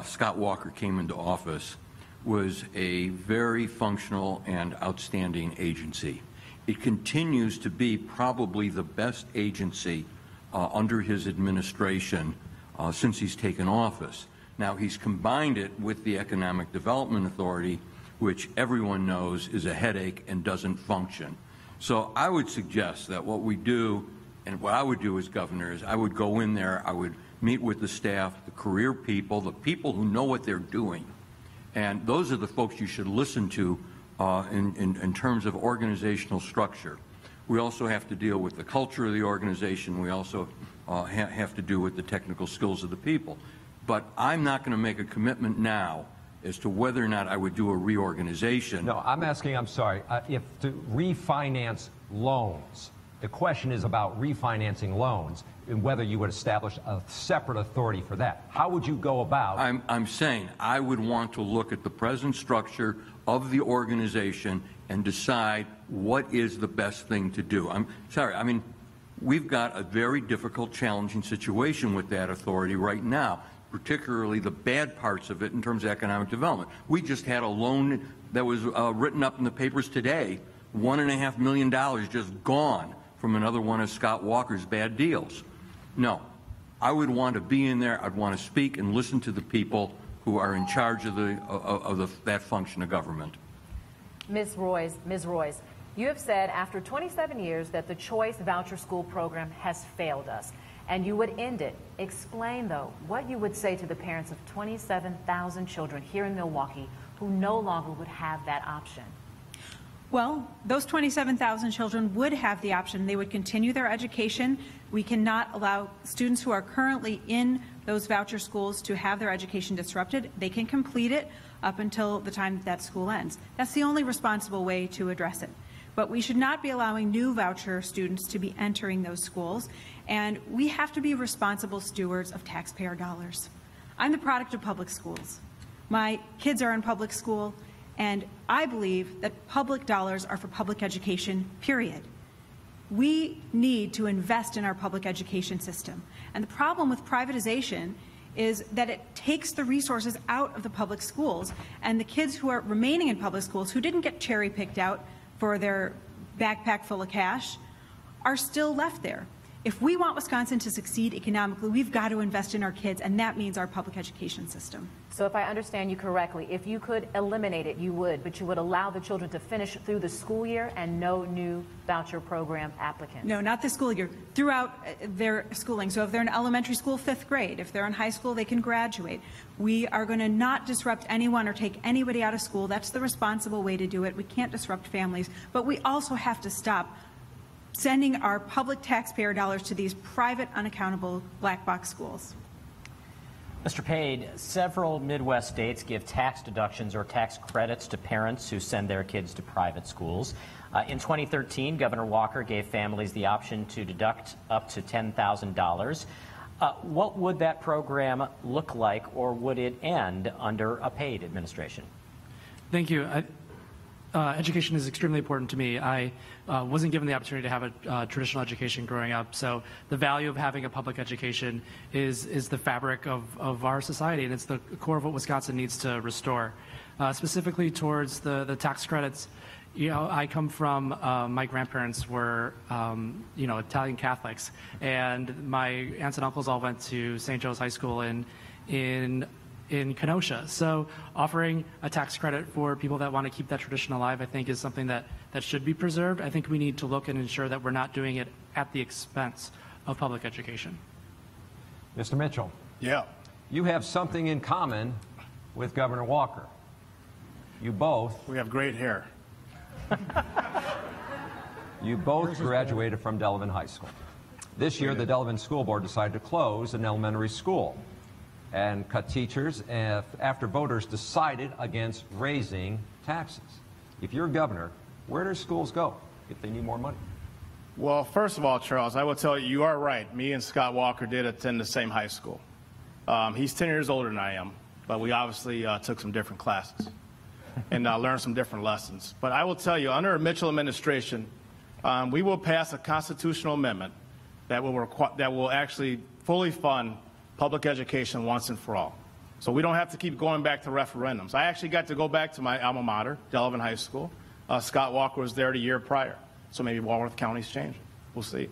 Scott Walker came into office, was a very functional and outstanding agency. It continues to be probably the best agency under his administration since he's taken office. Now, he's combined it with the Economic Development Authority, which everyone knows is a headache and doesn't function. So I would suggest that what we do, and what I would do as governor, is I would go in there, I would meet with the staff, the career people, the people who know what they're doing. And those are the folks you should listen to in terms of organizational structure. We also have to deal with the culture of the organization. We also have to do with the technical skills of the people. But I'm not going to make a commitment now as to whether or not I would do a reorganization. No, I'm asking, I'm sorry, if to refinance loans. The question is about refinancing loans and whether you would establish a separate authority for that. How would you go about? I'm saying I would want to look at the present structure of the organization and decide what is the best thing to do. I'm sorry, I mean, we've got a very difficult, challenging situation with that authority right now, particularly the bad parts of it in terms of economic development. We just had a loan that was written up in the papers today, $1.5 million just gone from another one of Scott Walker's bad deals. No, I would want to be in there. I'd want to speak and listen to the people who are in charge of that function of government. Ms. Roys, you have said after 27 years that the Choice Voucher School program has failed us, and you would end it. Explain, though, what you would say to the parents of 27,000 children here in Milwaukee who no longer would have that option. Well, those 27,000 children would have the option. They would continue their education. We cannot allow students who are currently in those voucher schools to have their education disrupted. They can complete it up until the time that school ends. That's the only responsible way to address it. But we should not be allowing new voucher students to be entering those schools, and we have to be responsible stewards of taxpayer dollars. I'm the product of public schools. My kids are in public school, and I believe that public dollars are for public education, period. We need to invest in our public education system. And the problem with privatization is that it takes the resources out of the public schools, and the kids who are remaining in public schools who didn't get cherry-picked out for their backpack full of cash are still left there. If we want Wisconsin to succeed economically, we've got to invest in our kids, and that means our public education system. So if I understand you correctly, if you could eliminate it, you would, but you would allow the children to finish through the school year and no new voucher program applicants? No, not the school year, throughout their schooling. So if they're in elementary school, 5th grade. If they're in high school, they can graduate. We are going to not disrupt anyone or take anybody out of school. That's the responsible way to do it. We can't disrupt families, but we also have to stop sending our public taxpayer dollars to these private, unaccountable black box schools. Mr. Pade, several Midwest states give tax deductions or tax credits to parents who send their kids to private schools. In 2013, Governor Walker gave families the option to deduct up to $10,000. What would that program look like, or would it end under a Pade administration? Thank you. Education is extremely important to me. I wasn't given the opportunity to have a traditional education growing up, so the value of having a public education is the fabric of our society, and it's the core of what Wisconsin needs to restore. specifically towards the tax credits. You know, I come from, my grandparents were, Italian Catholics, and my aunts and uncles all went to St. Joe's High School in Kenosha. So offering a tax credit for people that want to keep that tradition alive, I think, is something that should be preserved. I think we need to look and ensure that we're not doing it at the expense of public education. Mr. Mitchell. Yeah. You have something in common with Governor Walker. You both. We have great hair. You both graduated from Delavan High School. This year, the Delavan School Board decided to close an elementary school and cut teachers after voters decided against raising taxes. If you're governor, where do schools go if they need more money? Well, first of all, Charles, I will tell you, you are right. Me and Scott Walker did attend the same high school. He's 10 years older than I am, but we obviously took some different classes and learned some different lessons. But I will tell you, under a Mitchell administration, we will pass a constitutional amendment that will actually fully fund public education once and for all. So we don't have to keep going back to referendums. I actually got to go back to my alma mater, Delavan High School. Scott Walker was there the year prior, so maybe Walworth County's changing. We'll see.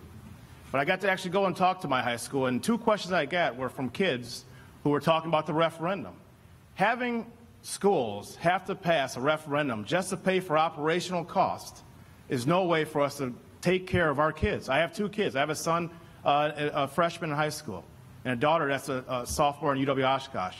But I got to actually go and talk to my high school, and 2 questions I got were from kids who were talking about the referendum. Having schools have to pass a referendum just to pay for operational costs is no way for us to take care of our kids. I have 2 kids. I have a son, a freshman in high school, and a daughter that's a sophomore in UW Oshkosh.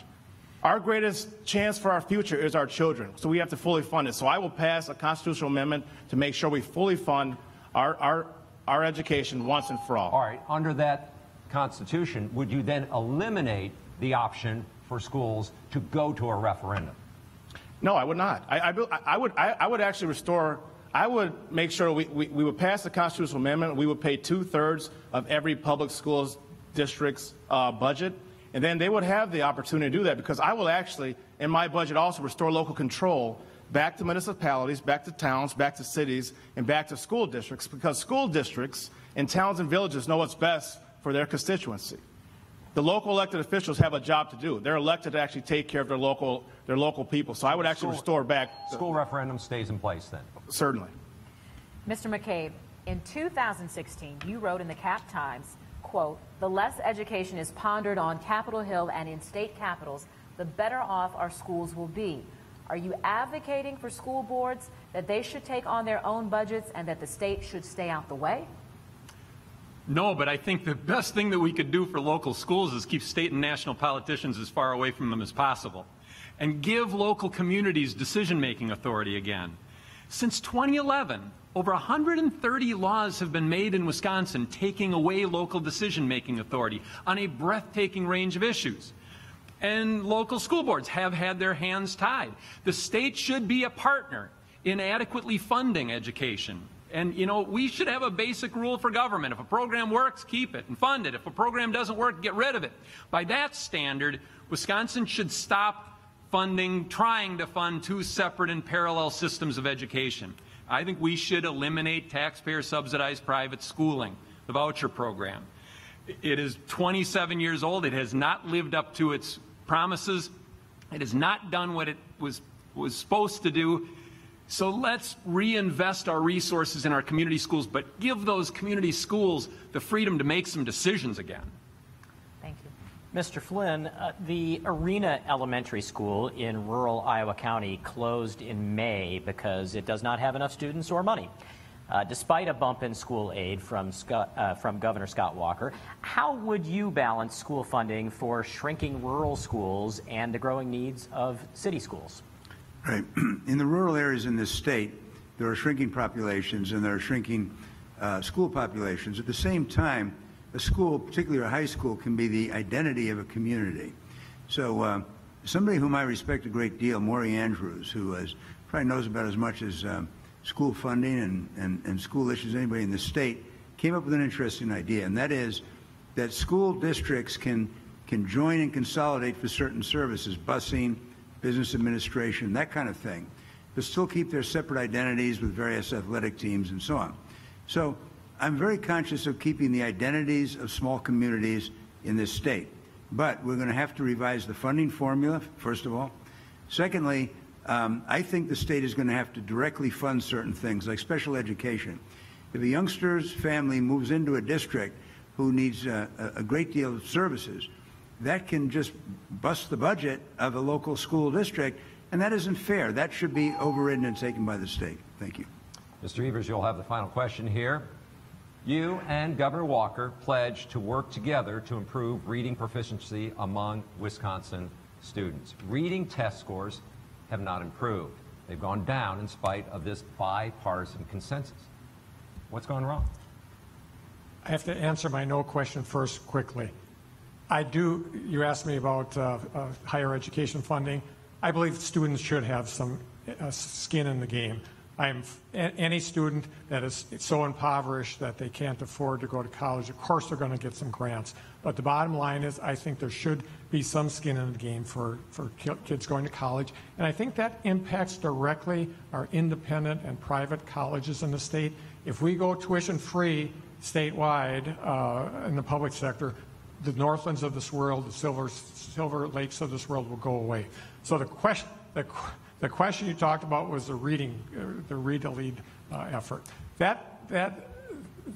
Our greatest chance for our future is our children, so we have to fully fund it. So I will pass a constitutional amendment to make sure we fully fund our education once and for all. All right. Under that Constitution, would you then eliminate the option for schools to go to a referendum? No, I would not. I would actually restore. I would make sure we would pass the constitutional amendment. We would pay 2/3 of every public schools district's budget, and then they would have the opportunity to do that, because I will actually, in my budget, also restore local control back to municipalities, back to towns, back to cities, and back to school districts, because school districts and towns and villages know what's best for their constituency. The local elected officials have a job to do. They're elected to actually take care of their local people. So I would actually restore back. School referendum stays in place then? Certainly. Mr. McCabe, in 2016, you wrote in the Cap Times, quote, "The less education is pondered on Capitol Hill and in state capitals, the better off our schools will be." Are you advocating for school boards that they should take on their own budgets and that the state should stay out the way? No, but I think the best thing that we could do for local schools is keep state and national politicians as far away from them as possible and give local communities decision-making authority again. Since 2011, over 130 laws have been made in Wisconsin taking away local decision-making authority on a breathtaking range of issues. And local school boards have had their hands tied. The state should be a partner in adequately funding education. And, you know, we should have a basic rule for government. If a program works, keep it and fund it. If a program doesn't work, get rid of it. By that standard, Wisconsin should stop trying to fund 2 separate and parallel systems of education. I think we should eliminate taxpayer-subsidized private schooling, the voucher program. It is 27 years old. It has not lived up to its promises. It has not done what it was supposed to do. So let's reinvest our resources in our community schools, but give those community schools the freedom to make some decisions again. Thank you. Mr. Flynn, the Arena Elementary School in rural Iowa County closed in May because it does not have enough students or money. Despite a bump in school aid from Governor Scott Walker, how would you balance school funding for shrinking rural schools and the growing needs of city schools? Right. In the rural areas in this state, there are shrinking populations and there are shrinking school populations. At the same time, a school, particularly a high school, can be the identity of a community. So somebody whom I respect a great deal, Maury Andrews, who probably knows about as much as school funding and school issues as anybody in the state, came up with an interesting idea, and that is that school districts can join and consolidate for certain services, busing, business administration, that kind of thing, but still keep their separate identities with various athletic teams and so on. So I'm very conscious of keeping the identities of small communities in this state, but we're going to have to revise the funding formula, first of all. Secondly, I think the state is going to have to directly fund certain things, like special education. If a youngster's family moves into a district who needs a great deal of services, that can just bust the budget of a local school district, and that isn't fair. That should be overridden and taken by the state. Thank you. Mr. Evers, you'll have the final question here. You and Governor Walker pledged to work together to improve reading proficiency among Wisconsin students. Reading test scores have not improved. They've gone down in spite of this bipartisan consensus. What's gone wrong? I have to answer my no question first quickly. You asked me about higher education funding. I believe students should have some skin in the game. Any student that is so impoverished that they can't afford to go to college, of course they're going to get some grants. But the bottom line is I think there should be some skin in the game for kids going to college. And I think that impacts directly our independent and private colleges in the state. If we go tuition free statewide in the public sector, the Northlands of this world, the Silver Lakes of this world will go away. So the question you talked about was the Read to Lead effort. That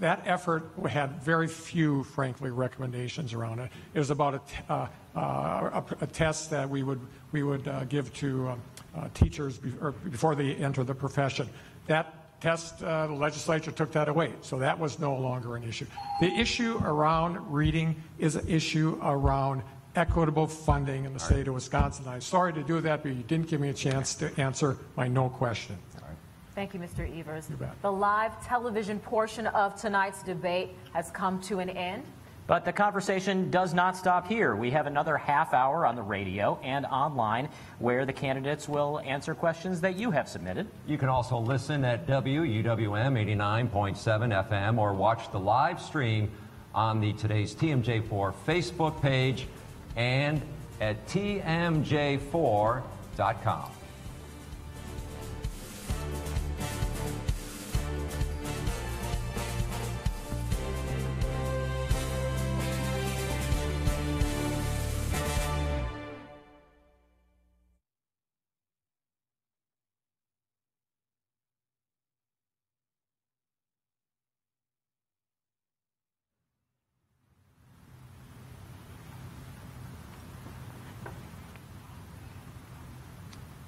effort had very few, frankly, recommendations around it. It was about a test that we would give to teachers before they enter the profession. That test, the legislature took that away, so that was no longer an issue. The issue around reading is an issue around equitable funding in the state of Wisconsin. I'm sorry to do that, but you didn't give me a chance to answer my no question. Thank you, Mr. Evers. You bet. The live television portion of tonight's debate has come to an end. But the conversation does not stop here. We have another half hour on the radio and online where the candidates will answer questions that you have submitted. You can also listen at WUWM 89.7 FM or watch the live stream on the Today's TMJ4 Facebook page and at TMJ4.com.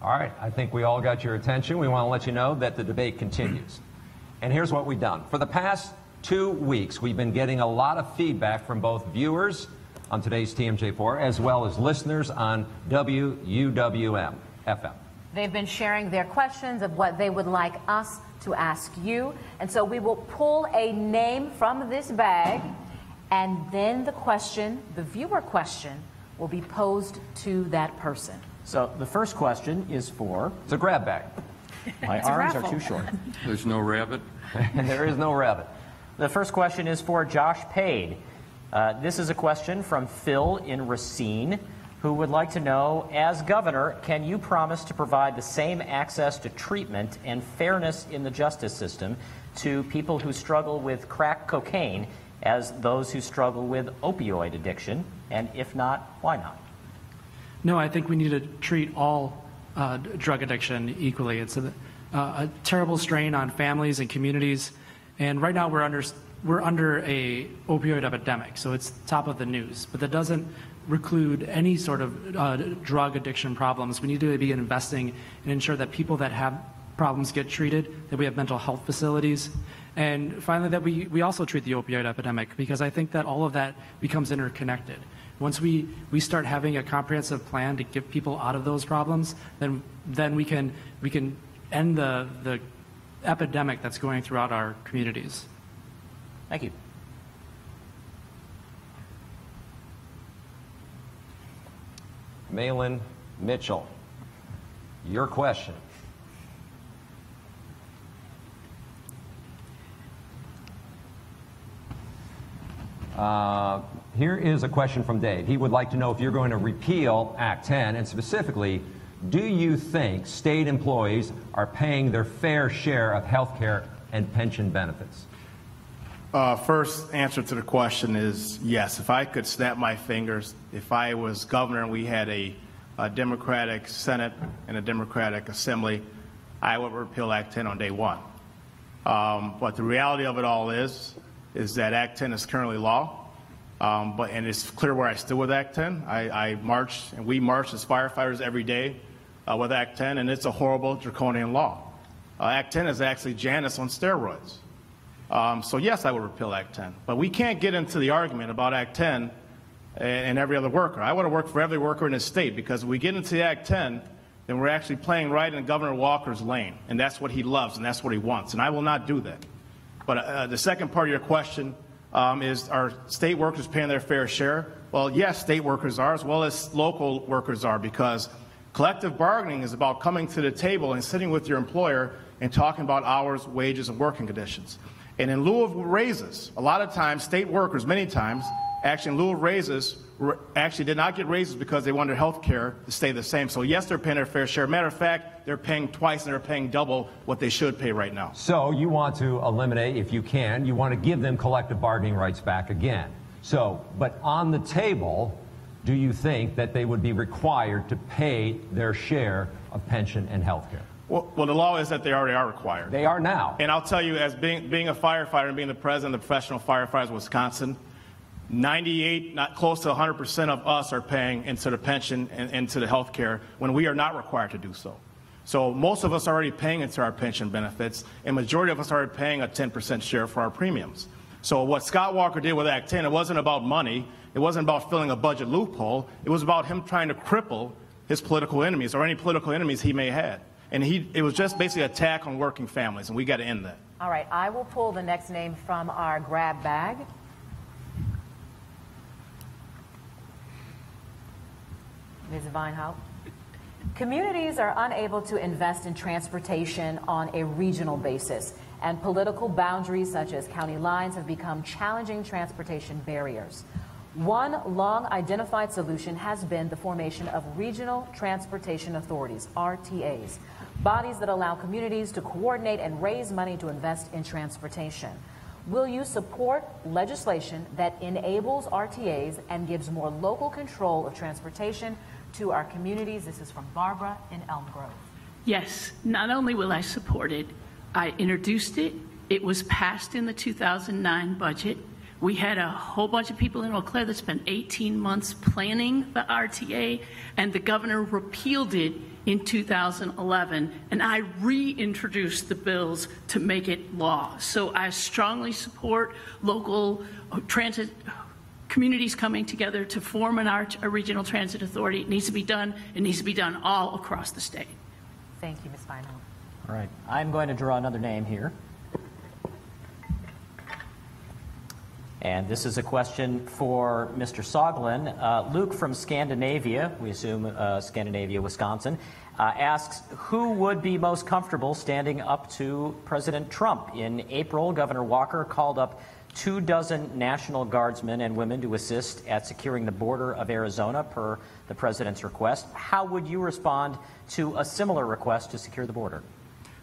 All right, I think we all got your attention. We want to let you know that the debate continues. And here's what we've done. For the past 2 weeks, we've been getting a lot of feedback from both viewers on Today's TMJ4 as well as listeners on WUWM FM. They've been sharing their questions of what they would like us to ask you. And so we will pull a name from this bag, and then the viewer question, will be posed to that person. So the first question is for... It's a grab bag. My arms are too short. There's no rabbit? There is no rabbit. The first question is for Josh Pade. This is a question from Phil in Racine, who would like to know, as governor, can you promise to provide the same access to treatment and fairness in the justice system to people who struggle with crack cocaine as those who struggle with opioid addiction? And if not, why not? No, I think we need to treat all drug addiction equally. It's a terrible strain on families and communities, and right now we're under a opioid epidemic, so it's top of the news. But that doesn't preclude any sort of drug addiction problems. We need to be investing and ensure that people that have problems get treated, that we have mental health facilities, and finally that we also treat the opioid epidemic, because I think that all of that becomes interconnected. Once we start having a comprehensive plan to get people out of those problems, then we can end the epidemic that's going throughout our communities. Thank you. Mahlon Mitchell, your question. Here is a question from Dave. He would like to know if you're going to repeal Act 10, and specifically, do you think state employees are paying their fair share of health care and pension benefits? First answer to the question is yes. If I could snap my fingers, if I was governor and we had a a Democratic Senate and a Democratic Assembly, I would repeal Act 10 on day one. But the reality of it all is that Act 10 is currently law, and it's clear where I stood with Act 10. I marched, and we marched as firefighters every day with Act 10, and it's a horrible, draconian law. Act 10 is actually Janus on steroids. So yes, I would repeal Act 10. But we can't get into the argument about Act 10 and every other worker. I want to work for every worker in this state, because if we get into Act 10, then we're actually playing right in Governor Walker's lane, and that's what he loves, and that's what he wants, and I will not do that. But the second part of your question is, are state workers paying their fair share? Well, yes, state workers are, as well as local workers are, because collective bargaining is about coming to the table and sitting with your employer and talking about hours, wages, and working conditions. And in lieu of raises, a lot of times, state workers, many times, actually in lieu of raises, actually did not get raises because they wanted health care to stay the same. So yes, they're paying their fair share. Matter of fact, they're paying twice and they're paying double what they should pay right now. So you want to eliminate, if you can, you want to give them collective bargaining rights back again. So, but on the table, do you think that they would be required to pay their share of pension and health care? Well, the law is that they already are required. They are now. And I'll tell you, as being a firefighter and being the president of the Professional Firefighters of Wisconsin, 98, not close to 100% of us are paying into the pension and into the health care when we are not required to do so. So most of us are already paying into our pension benefits, and majority of us are already paying a 10% share for our premiums. So what Scott Walker did with Act 10, it wasn't about money. It wasn't about filling a budget loophole. It was about him trying to cripple his political enemies, or any political enemies he may have. And it was just basically an attack on working families, and we got to end that. All right, I will pull the next name from our grab bag. Ms. Vinehout. Communities are unable to invest in transportation on a regional basis, and political boundaries such as county lines have become challenging transportation barriers. One long identified solution has been the formation of regional transportation authorities, RTAs, bodies that allow communities to coordinate and raise money to invest in transportation. Will you support legislation that enables RTAs and gives more local control of transportation to our communities? This is from Barbara in Elm Grove. Yes, not only will I support it, I introduced it. It was passed in the 2009 budget. We had a whole bunch of people in Eau Claire that spent 18 months planning the RTA, and the governor repealed it in 2011, and I reintroduced the bills to make it law. So I strongly support local transit communities coming together to form a regional transit authority. It needs to be done. It needs to be done all across the state. Thank you, Ms. Vinehout. All right, I'm going to draw another name here. And this is a question for Mr. Soglin. Luke from Scandinavia, we assume Scandinavia, Wisconsin, asks, who would be most comfortable standing up to President Trump? In April, Governor Walker called up 24 National Guardsmen and women to assist at securing the border of Arizona per the president's request. How would you respond to a similar request to secure the border?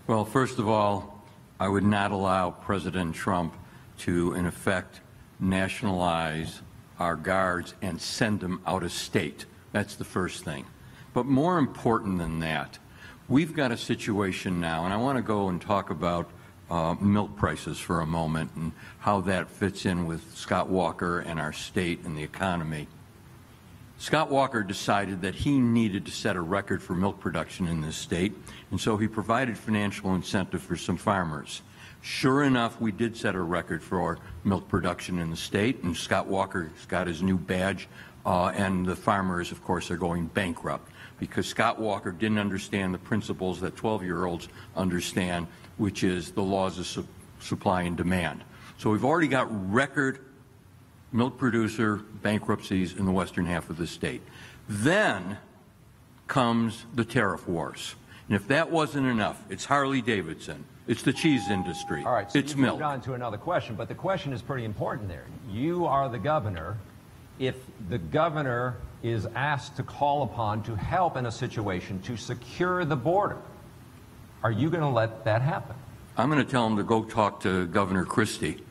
Well, first of all, I would not allow President Trump to, in effect, nationalize our guards and send them out of state. That's the first thing. But more important than that, we've got a situation now, and I want to go and talk about milk prices for a moment and how that fits in with Scott Walker and our state and the economy. Scott Walker decided that he needed to set a record for milk production in this state, and so he provided financial incentive for some farmers. Sure enough, we did set a record for milk production in the state, and Scott Walker's got his new badge, and the farmers, of course, are going bankrupt because Scott Walker didn't understand the principles that 12-year-olds understand, which is the laws of supply and demand. So we've already got record milk producer bankruptcies in the western half of the state. Then comes the tariff wars. And if that wasn't enough, it's Harley-Davidson. It's the cheese industry. All right, so it's you've milk. moved on to another question, but the question is pretty important there. You are the governor. If the governor is asked to call upon to help in a situation to secure the border, are you going to let that happen? I'm going to tell him to go talk to Governor Christie.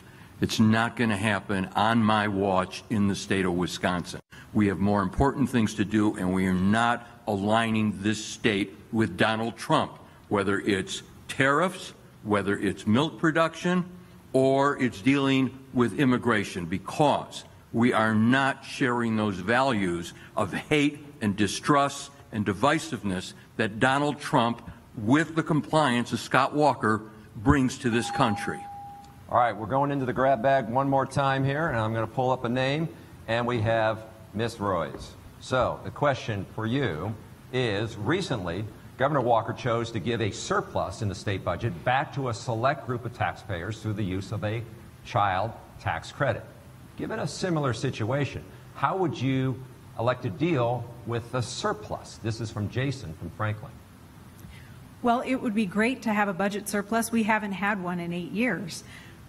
It's not going to happen on my watch in the state of Wisconsin. We have more important things to do, and we are not aligning this state with Donald Trump, whether it's tariffs, whether it's milk production, or it's dealing with immigration, because we are not sharing those values of hate and distrust and divisiveness that Donald Trump, with the compliance of Scott Walker, brings to this country. All right, we're going into the grab bag one more time here, and I'm going to pull up a name, and we have Ms. Roys. So the question for you is, recently, Governor Walker chose to give a surplus in the state budget back to a select group of taxpayers through the use of a child tax credit. Given a similar situation, how would you elect to deal with the surplus? This is from Jason from Franklin. Well, it would be great to have a budget surplus. We haven't had one in 8 years.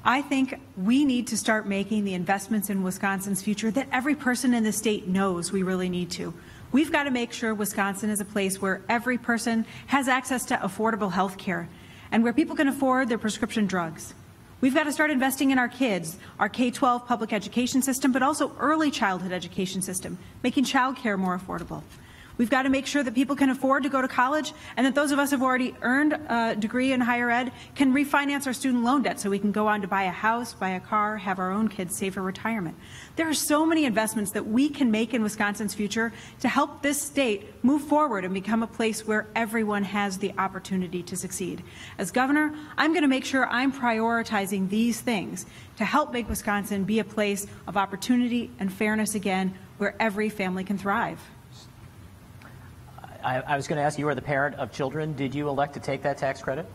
I think we need to start making the investments in Wisconsin's future that every person in the state knows we really need to. We've got to make sure Wisconsin is a place where every person has access to affordable health care and where people can afford their prescription drugs. We've got to start investing in our kids, our K-12 public education system, but also early childhood education system, making child care more affordable. We've got to make sure that people can afford to go to college, and that those of us who have already earned a degree in higher ed can refinance our student loan debt so we can go on to buy a house, buy a car, have our own kids save for retirement. There are so many investments that we can make in Wisconsin's future to help this state move forward and become a place where everyone has the opportunity to succeed. As governor, I'm going to make sure I'm prioritizing these things to help make Wisconsin be a place of opportunity and fairness again, where every family can thrive. I was going to ask, you are the parent of children. Did you elect to take that tax credit?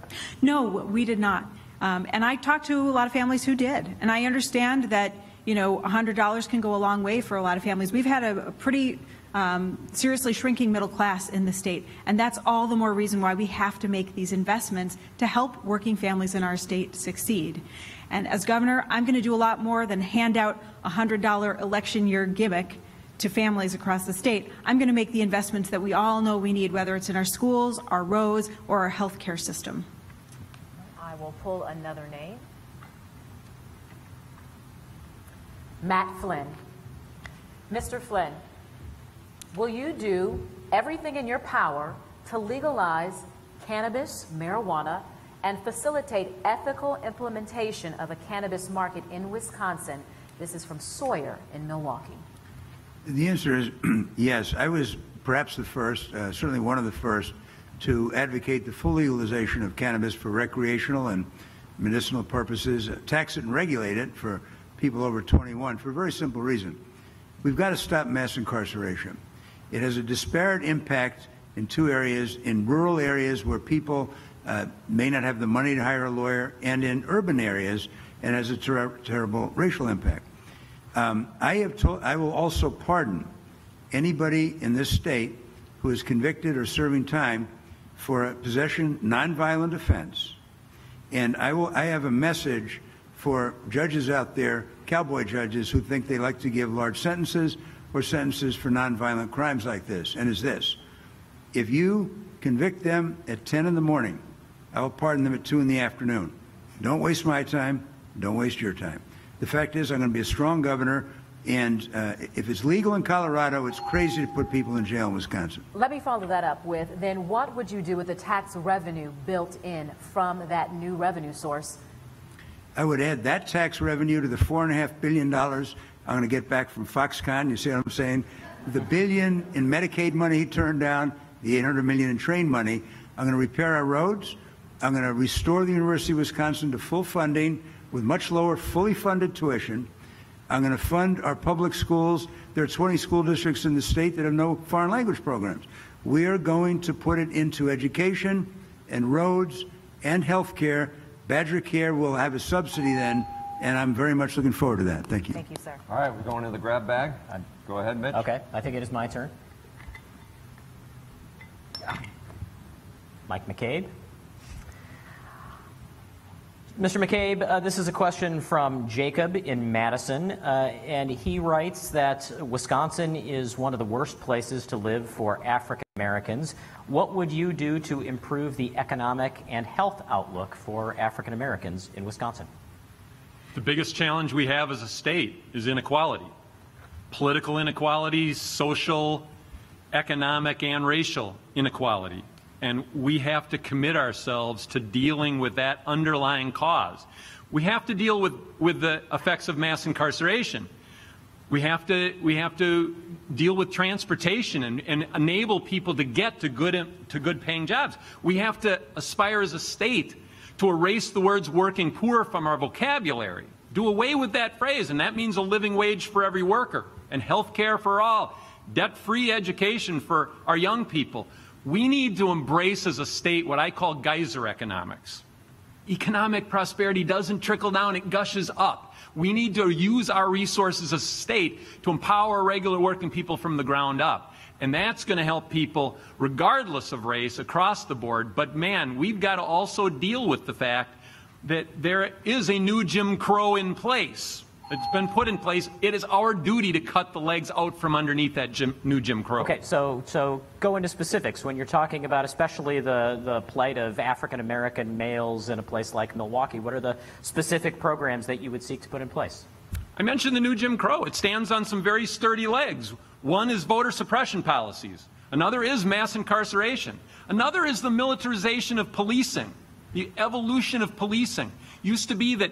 No, we did not. And I talked to a lot of families who did. And I understand that, you know, $100 can go a long way for a lot of families. We've had a pretty seriously shrinking middle class in the state. And that's all the more reason why we have to make these investments to help working families in our state succeed. And as governor, I'm going to do a lot more than hand out a $100 election year gimmick to families across the state. I'm going to make the investments that we all know we need, whether it's in our schools, our roads, or our health care system. I will pull another name. Matt Flynn. Mr. Flynn, will you do everything in your power to legalize cannabis, marijuana, and facilitate ethical implementation of a cannabis market in Wisconsin? This is from Sawyer in Milwaukee. The answer is yes. I was perhaps the first, certainly one of the first, to advocate the full legalization of cannabis for recreational and medicinal purposes, tax it and regulate it for people over 21 for a very simple reason. We've got to stop mass incarceration. It has a disparate impact in two areas: in rural areas where people may not have the money to hire a lawyer, and in urban areas, and has a terrible racial impact. I will also pardon anybody in this state who is convicted or serving time for a possession nonviolent offense. And I have a message for judges out there, cowboy judges, who think they like to give large sentences or sentences for nonviolent crimes like this, and is this: if you convict them at 10 in the morning, I will pardon them at 2 in the afternoon. Don't waste my time. Don't waste your time. The fact is, I'm going to be a strong governor, and if it's legal in Colorado, it's crazy to put people in jail in Wisconsin. Let me follow that up with, then what would you do with the tax revenue built in from that new revenue source? I would add that tax revenue to the $4.5 billion I'm going to get back from Foxconn. You see what I'm saying? The $1 billion in Medicaid money he turned down, the $800 million in train money. I'm going to repair our roads. I'm going to restore the University of Wisconsin to full funding with much lower fully funded tuition. I'm going to fund our public schools. There are 20 school districts in the state that have no foreign language programs. We are going to put it into education and roads and health care. Badger Care will have a subsidy then, and I'm very much looking forward to that. Thank you. Thank you, sir. All right, we're going to the grab bag. Go ahead, Mitch. Okay, I think it is my turn. Mike McCabe. Mr. McCabe, this is a question from Jacob in Madison, and he writes that Wisconsin is one of the worst places to live for African Americans. What would you do to improve the economic and health outlook for African Americans in Wisconsin? The biggest challenge we have as a state is inequality. Political inequality, social, economic and racial inequality. And we have to commit ourselves to dealing with that underlying cause. We have to deal with the effects of mass incarceration. We have to deal with transportation and enable people to get to good paying jobs. We have to aspire as a state to erase the words working poor from our vocabulary. Do away with that phrase, and that means a living wage for every worker and health care for all, debt-free education for our young people. We need to embrace as a state what I call geyser economics. Economic prosperity doesn't trickle down, it gushes up. We need to use our resources as a state to empower regular working people from the ground up. And that's going to help people regardless of race across the board. But man, we've got to also deal with the fact that there is a new Jim Crow in place. It's been put in place. It is our duty to cut the legs out from underneath that new Jim Crow. Okay, so go into specifics when you're talking about especially the plight of African-American males in a place like Milwaukee. What are the specific programs that you would seek to put in place? I mentioned the new Jim Crow. It stands on some very sturdy legs. One is voter suppression policies. Another is mass incarceration. Another is the militarization of policing, the evolution of policing. Used to be that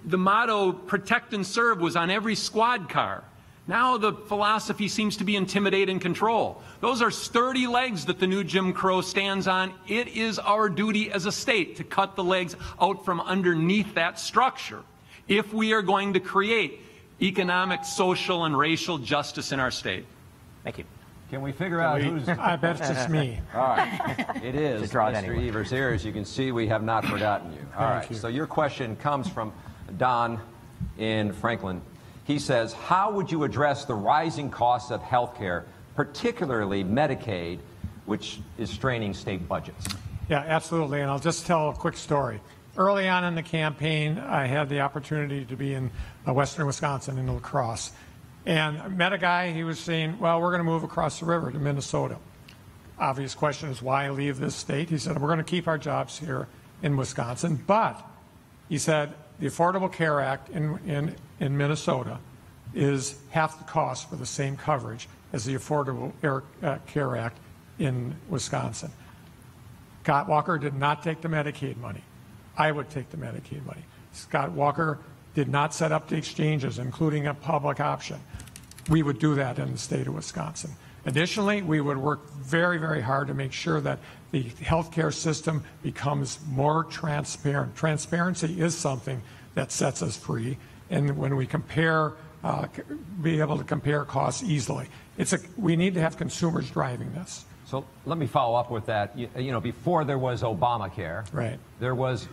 the motto, protect and serve, was on every squad car. Now the philosophy seems to be intimidate and control. Those are sturdy legs that the new Jim Crow stands on. It is our duty as a state to cut the legs out from underneath that structure if we are going to create economic, social, and racial justice in our state. Thank you. Can we figure out who's... I bet it's just me. All right. It is Mr. Anyway. Evers here. As you can see, we have not forgotten you. All right. So your question comes from Don in Franklin. He says, how would you address the rising costs of health care, particularly Medicaid, which is straining state budgets? Yeah, absolutely. And I'll just tell a quick story. Early on in the campaign, I had the opportunity to be in western Wisconsin, in La Crosse. And I met a guy, he was saying, well, we're going to move across the river to Minnesota. Obvious question is, why leave this state? He said, we're going to keep our jobs here in Wisconsin. But, he said, the Affordable Care Act in Minnesota is half the cost for the same coverage as the Affordable Care Act in Wisconsin. Scott Walker did not take the Medicaid money. I would take the Medicaid money. Scott Walker did not set up the exchanges, including a public option. We would do that in the state of Wisconsin. Additionally, we would work very, very hard to make sure that the healthcare system becomes more transparent. Transparency is something that sets us free, and when we compare, be able to compare costs easily. We need to have consumers driving this. So let me follow up with that. You know, before there was Obamacare, right, there was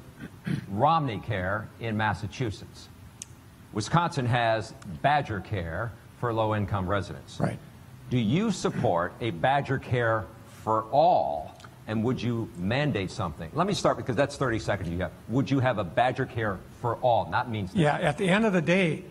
Romney Care in Massachusetts. Wisconsin has Badger Care for low-income residents. Right. Do you support a Badger Care for all, and would you mandate something? Let me start, because that's 30 seconds you have. Would you have a Badger Care for all, not means? Yeah, at the end of the day,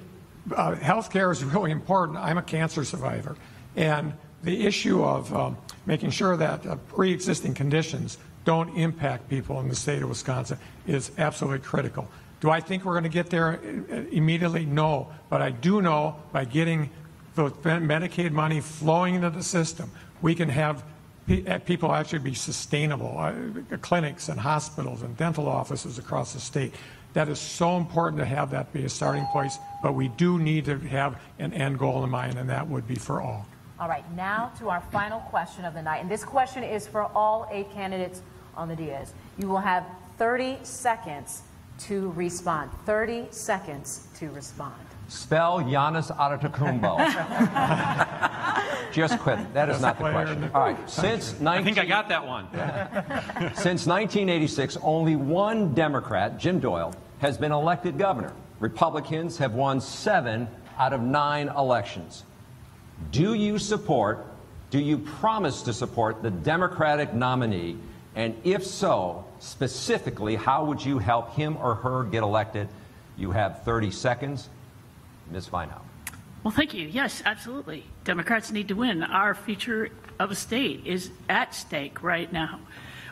health care is really important. I'm a cancer survivor, and the issue of making sure that pre-existing conditions don't impact people in the state of Wisconsin is absolutely critical. Do I think we're going to get there immediately? No, but I do know by getting the Medicaid money flowing into the system, we can have people actually be sustainable, clinics and hospitals and dental offices across the state. That is so important to have that be a starting place, but we do need to have an end goal in mind, and that would be for all. All right, now to our final question of the night, and this question is for all 8 candidates on the dais. You will have 30 seconds to respond. 30 seconds to respond. Spell Giannis Antetokounmpo. Just quit. That is not the question. All right. I think I got that one. Since 1986, only one Democrat, Jim Doyle, has been elected governor. Republicans have won 7 out of 9 elections. Do you promise to support the Democratic nominee? And if so, specifically, how would you help him or her get elected? You have 30 seconds. Ms. Vinehout. Well, thank you. Yes, absolutely. Democrats need to win. Our future of a state is at stake right now.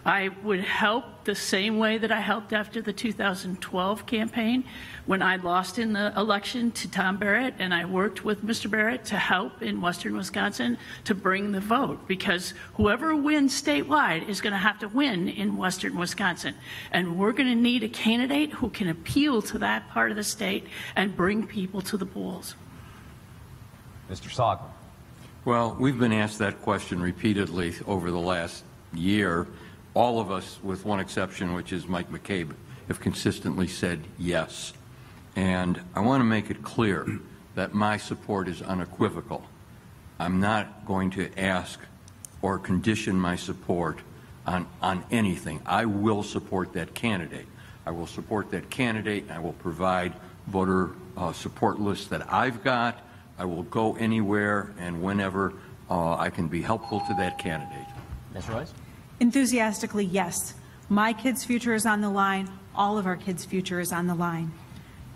I would help the same way that I helped after the 2012 campaign when I lost in the election to Tom Barrett, and I worked with Mr. Barrett to help in western Wisconsin to bring the vote, because whoever wins statewide is going to have to win in western Wisconsin. And we're going to need a candidate who can appeal to that part of the state and bring people to the polls. Mr. Soglin. Well, we've been asked that question repeatedly over the last year. All of us, with one exception, which is Mike McCabe, have consistently said yes. And I want to make it clear that my support is unequivocal. I'm not going to ask or condition my support on anything. I will support that candidate. I will support that candidate, and I will provide voter support lists that I've got. I will go anywhere and whenever I can be helpful to that candidate. Ms. Roys? Enthusiastically, yes. My kids' future is on the line. All of our kids' future is on the line.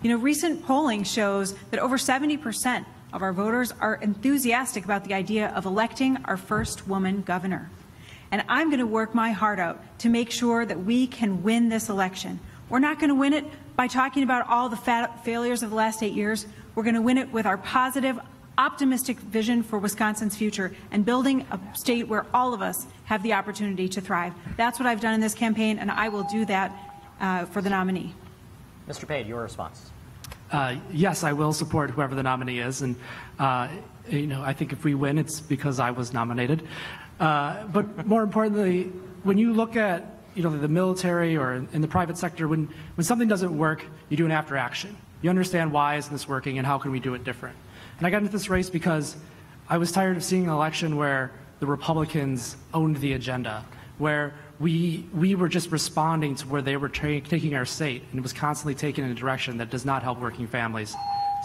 You know, recent polling shows that over 70% of our voters are enthusiastic about the idea of electing our first woman governor. And I'm going to work my heart out to make sure that we can win this election. We're not going to win it by talking about all the failures of the last 8 years. We're going to win it with our positive, optimistic vision for Wisconsin's future and building a state where all of us have the opportunity to thrive. That's what I've done in this campaign, and I will do that for the nominee. Mr. Pade, your response. Yes, I will support whoever the nominee is, and you know, I think if we win, it's because I was nominated. But more importantly, when you look at the military or in the private sector, when something doesn't work, you do an after action. You understand why isn't this working and how can we do it different. And I got into this race because I was tired of seeing an election where the Republicans owned the agenda, where we were just responding to where they were taking our state, and it was constantly taken in a direction that does not help working families.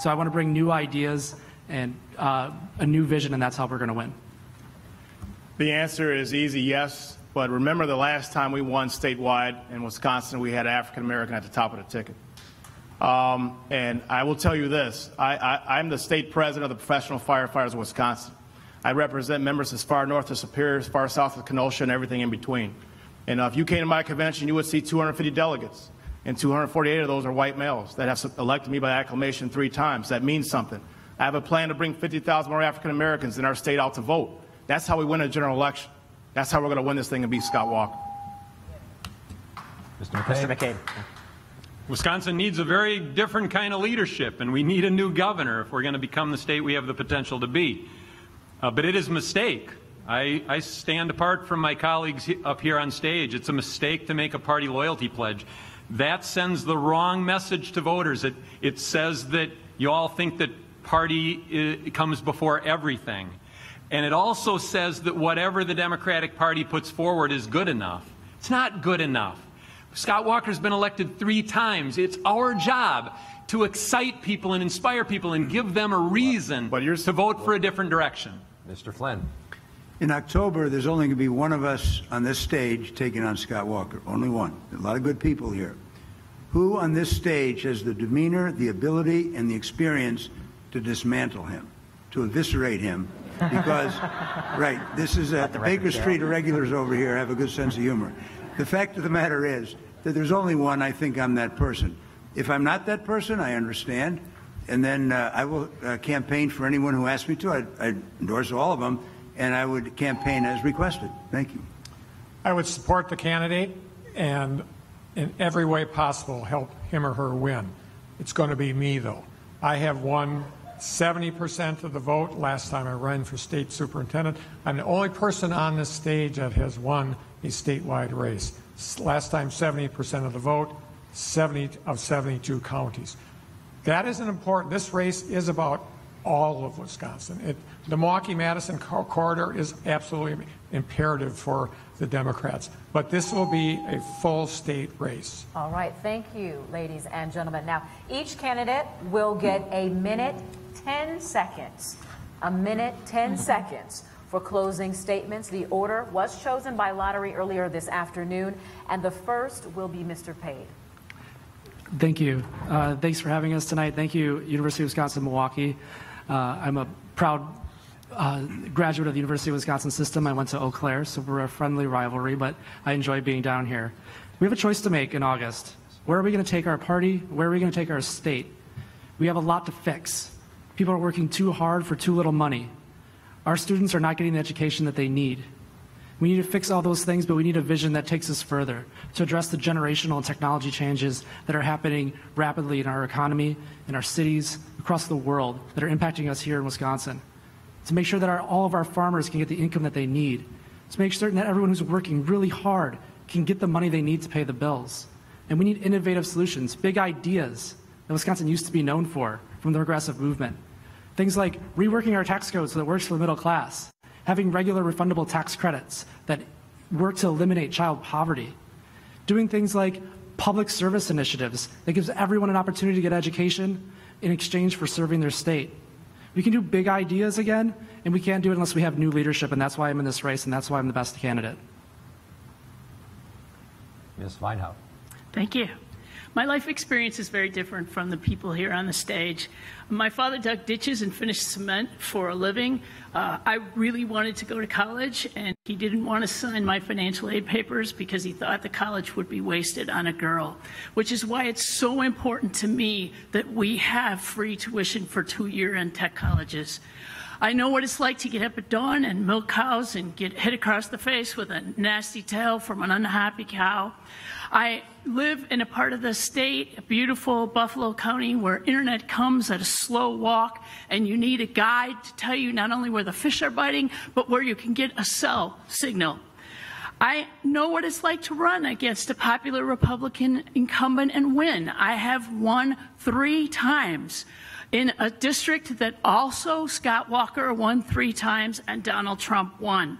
So I want to bring new ideas and a new vision, and that's how we're going to win. The answer is easy, yes. But remember the last time we won statewide in Wisconsin, we had African American at the top of the ticket. And I will tell you this, I'm the state president of the Professional Firefighters of Wisconsin. I represent members as far north as Superior, as far south as Kenosha, and everything in between. And if you came to my convention, you would see 250 delegates, and 248 of those are white males that have elected me by acclamation 3 times. That means something. I have a plan to bring 50,000 more African Americans in our state out to vote. That's how we win a general election. That's how we're going to win this thing and beat Scott Walker. Mr. McCabe. Wisconsin needs a very different kind of leadership, and we need a new governor if we're going to become the state we have the potential to be. But it is a mistake. I stand apart from my colleagues up here on stage. It's a mistake to make a party loyalty pledge. That sends the wrong message to voters. It says that you all think that party comes before everything. And it also says that whatever the Democratic Party puts forward is good enough. It's not good enough. Scott Walker's been elected 3 times. It's our job to excite people and inspire people and give them a reason to vote for a different direction. Mr. Flynn. In October, there's only going to be one of us on this stage taking on Scott Walker. Only one. A lot of good people here. Who on this stage has the demeanor, the ability, and the experience to dismantle him, to eviscerate him? Because, right, this is a Baker Street irregulars over here have a good sense of humor. The fact of the matter is that there's only one. I think I'm that person. If I'm not that person, I understand. And then I will campaign for anyone who asks me to. I endorse all of them, and I would campaign as requested. Thank you. I would support the candidate and in every way possible help him or her win. It's going to be me, though. I have won 70% of the vote last time I ran for state superintendent. I'm the only person on this stage that has won a statewide race. Last time, 70% of the vote, 70 of 72 counties. That isn't important. This race is about all of Wisconsin. The Milwaukee-Madison corridor is absolutely imperative for the Democrats. But this will be a full state race. All right. Thank you, ladies and gentlemen. Now, each candidate will get a minute, 10 seconds. A minute, 10 seconds for closing statements. The order was chosen by lottery earlier this afternoon, and the first will be Mr. Pade. Thank you. Thanks for having us tonight. Thank you, University of Wisconsin-Milwaukee. I'm a proud graduate of the University of Wisconsin system. I went to Eau Claire, so we're a friendly rivalry, but I enjoy being down here. We have a choice to make in August. Where are we going to take our party? Where are we going to take our state? We have a lot to fix. People are working too hard for too little money. Our students are not getting the education that they need. We need to fix all those things, but we need a vision that takes us further to address the generational and technology changes that are happening rapidly in our economy, in our cities, across the world, that are impacting us here in Wisconsin. To make sure that all of our farmers can get the income that they need. To make certain that everyone who's working really hard can get the money they need to pay the bills. And we need innovative solutions, big ideas that Wisconsin used to be known for from the progressive movement. Things like reworking our tax code so that it works for the middle class, having regular refundable tax credits that work to eliminate child poverty, doing things like public service initiatives that gives everyone an opportunity to get education in exchange for serving their state. We can do big ideas again, and we can't do it unless we have new leadership, and that's why I'm in this race, and that's why I'm the best candidate. Ms. Vinehout. Thank you. My life experience is very different from the people here on the stage. My father dug ditches and finished cement for a living. I really wanted to go to college, and he didn't want to sign my financial aid papers because he thought the college would be wasted on a girl, which is why it's so important to me that we have free tuition for two-year and tech colleges. I know what it's like to get up at dawn and milk cows and get hit across the face with a nasty tail from an unhappy cow. I live in a part of the state, beautiful Buffalo County, where internet comes at a slow walk, and you need a guide to tell you not only where the fish are biting, but where you can get a cell signal. I know what it's like to run against a popular Republican incumbent and win. I have won 3 times in a district that also Scott Walker won 3 times and Donald Trump won.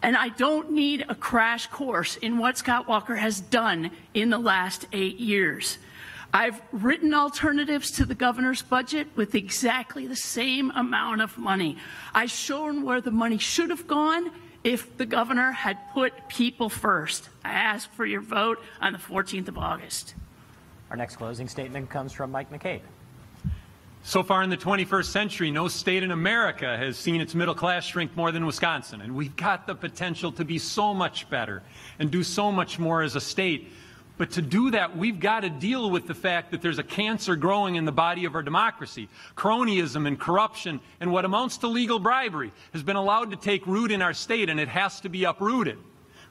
And I don't need a crash course in what Scott Walker has done in the last 8 years. I've written alternatives to the governor's budget with exactly the same amount of money. I've shown where the money should have gone if the governor had put people first. I ask for your vote on the 14th of August. Our next closing statement comes from Mike McCabe. So far in the 21st century, no state in America has seen its middle class shrink more than Wisconsin. And we've got the potential to be so much better and do so much more as a state. But to do that, we've got to deal with the fact that there's a cancer growing in the body of our democracy. Cronyism and corruption and what amounts to legal bribery has been allowed to take root in our state, and it has to be uprooted.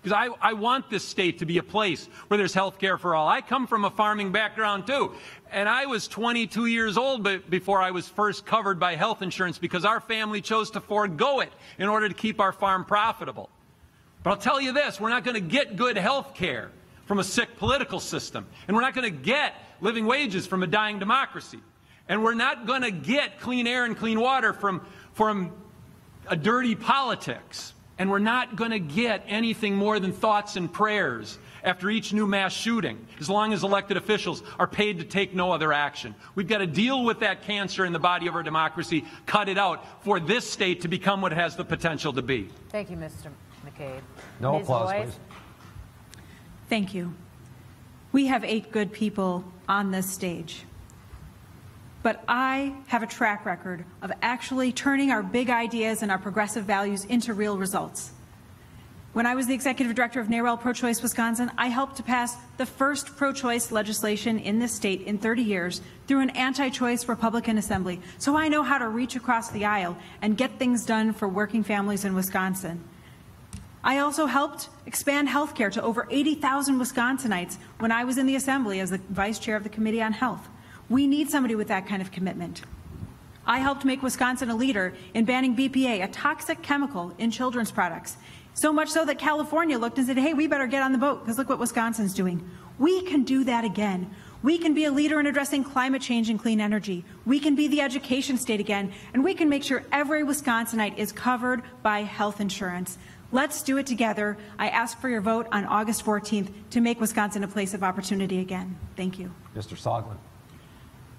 Because I want this state to be a place where there's health care for all. I come from a farming background, too. And I was 22 years old before I was first covered by health insurance because our family chose to forego it in order to keep our farm profitable. But I'll tell you this, we're not going to get good health care from a sick political system. And we're not going to get living wages from a dying democracy. And we're not going to get clean air and clean water from a dirty politics. And we're not going to get anything more than thoughts and prayers after each new mass shooting, as long as elected officials are paid to take no other action. We've got to deal with that cancer in the body of our democracy, cut it out for this state to become what it has the potential to be. Thank you, Mr. McCabe. No Ms. applause, Roys? please. Thank you. We have 8 good people on this stage. But I have a track record of actually turning our big ideas and our progressive values into real results. When I was the executive director of NARAL Pro-Choice Wisconsin, I helped to pass the first pro-choice legislation in this state in 30 years through an anti-choice Republican assembly. So I know how to reach across the aisle and get things done for working families in Wisconsin. I also helped expand health care to over 80,000 Wisconsinites when I was in the assembly as the vice chair of the Committee on Health. We need somebody with that kind of commitment. I helped make Wisconsin a leader in banning BPA, a toxic chemical in children's products. So much so that California looked and said, hey, we better get on the boat because look what Wisconsin's doing. We can do that again. We can be a leader in addressing climate change and clean energy. We can be the education state again, and we can make sure every Wisconsinite is covered by health insurance. Let's do it together. I ask for your vote on August 14th to make Wisconsin a place of opportunity again. Thank you. Mr. Soglin.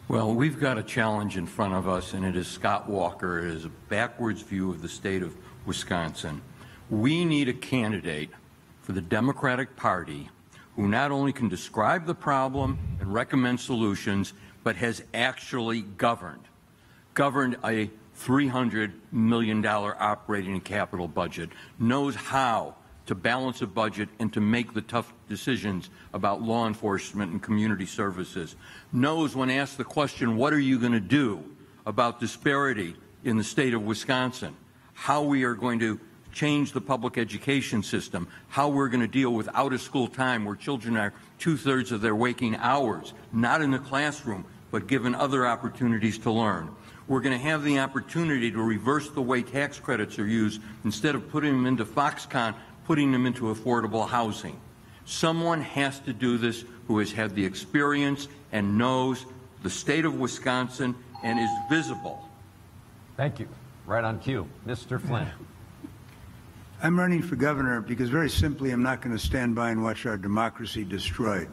Well, we've got a challenge in front of us, and it is Scott Walker. It is a backwards view of the state of Wisconsin. We need a candidate for the Democratic Party who not only can describe the problem and recommend solutions, but has actually governed a $300 million operating and capital budget, knows how to balance a budget and to make the tough decisions about law enforcement and community services, knows when asked the question, what are you going to do about disparity in the state of Wisconsin, how we are going to change the public education system, how we're going to deal with out-of-school time where children are 2/3 of their waking hours, not in the classroom, but given other opportunities to learn. We're going to have the opportunity to reverse the way tax credits are used. Instead of putting them into Foxconn, putting them into affordable housing. Someone has to do this who has had the experience and knows the state of Wisconsin and is visible. Thank you. Right on cue. Mr. Flynn. I'm running for governor because, very simply, I'm not going to stand by and watch our democracy destroyed.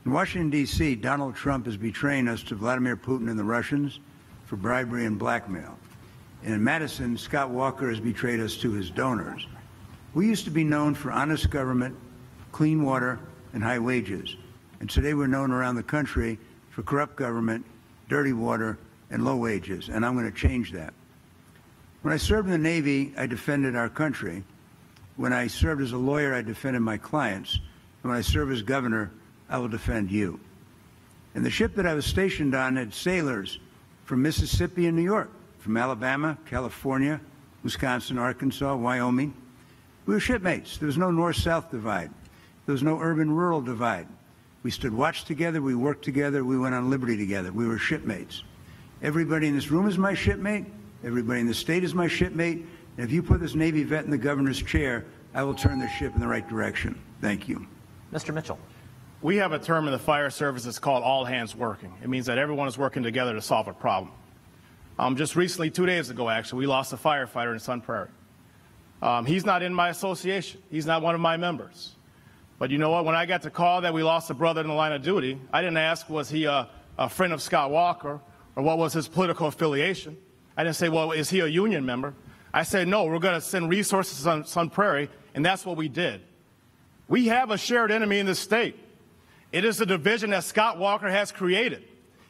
In Washington, D.C., Donald Trump is betraying us to Vladimir Putin and the Russians for bribery and blackmail. And in Madison, Scott Walker has betrayed us to his donors. We used to be known for honest government, clean water, and high wages. And today we're known around the country for corrupt government, dirty water, and low wages. And I'm going to change that. When I served in the Navy, I defended our country. When I served as a lawyer, I defended my clients. And when I serve as governor, I will defend you. And the ship that I was stationed on had sailors from Mississippi and New York, from Alabama, California, Wisconsin, Arkansas, Wyoming. We were shipmates. There was no north-south divide. There was no urban-rural divide. We stood watch together. We worked together. We went on liberty together. We were shipmates. Everybody in this room is my shipmate. Everybody in the state is my shipmate. And if you put this Navy vet in the governor's chair, I will turn the ship in the right direction. Thank you. Mr. Mitchell. We have a term in the fire service that's called all hands working. It means that everyone is working together to solve a problem. Just recently, 2 days ago, actually, we lost a firefighter in Sun Prairie. He's not in my association. He's not one of my members. But you know what? When I got the call that we lost a brother in the line of duty, I didn't ask, was he a friend of Scott Walker, or what was his political affiliation? I didn't say, well, is he a union member? I said, no, we're going to send resources on Sun Prairie, and that's what we did. We have a shared enemy in this state. It is the division that Scott Walker has created.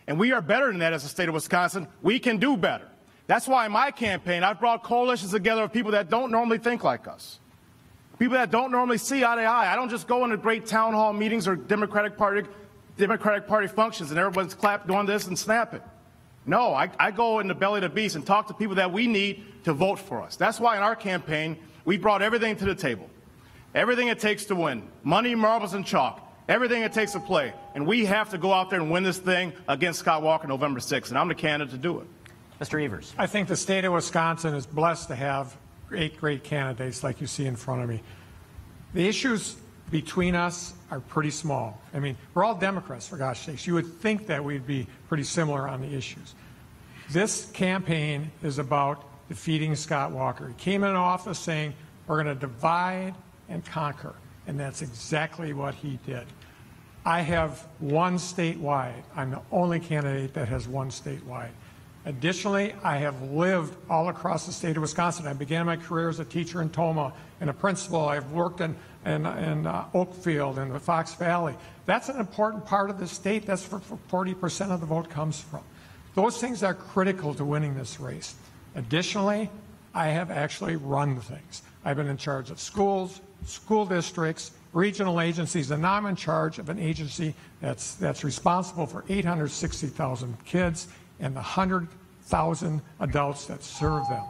And we are better than that as a state of Wisconsin. We can do better. That's why in my campaign, I've brought coalitions together of people that don't normally think like us, people that don't normally see eye to eye. I don't just go into great town hall meetings or Democratic Party functions and everyone's doing this and snapping. No, I go in the belly of the beast and talk to people that we need to vote for us. That's why in our campaign, we brought everything to the table, everything it takes to win, money, marbles, and chalk, everything it takes to play. And we have to go out there and win this thing against Scott Walker November 6th, and I'm the candidate to do it. Mr. Evers. I think the state of Wisconsin is blessed to have great candidates like you see in front of me. The issues between us are pretty small. I mean, we're all Democrats, for gosh sakes. You would think that we'd be pretty similar on the issues. This campaign is about defeating Scott Walker. He came in office saying, we're going to divide and conquer, and that's exactly what he did. I have won statewide. I'm the only candidate that has won statewide. Additionally, I have lived all across the state of Wisconsin. I began my career as a teacher in Toma and a principal. I've worked in Oakfield and the Fox Valley. That's an important part of the state. That's where 40% of the vote comes from. Those things are critical to winning this race. Additionally, I have actually run things. I've been in charge of schools, school districts, regional agencies, and now I'm in charge of an agency that's responsible for 860,000 kids and the 100,000 adults that serve them.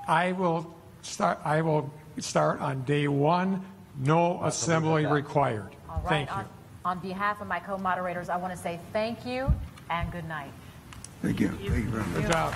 I will start on day one. No assembly required. All right. Thank you. On behalf of my co-moderators, I want to say thank you and good night. Thank you. Thank you very much. Good job.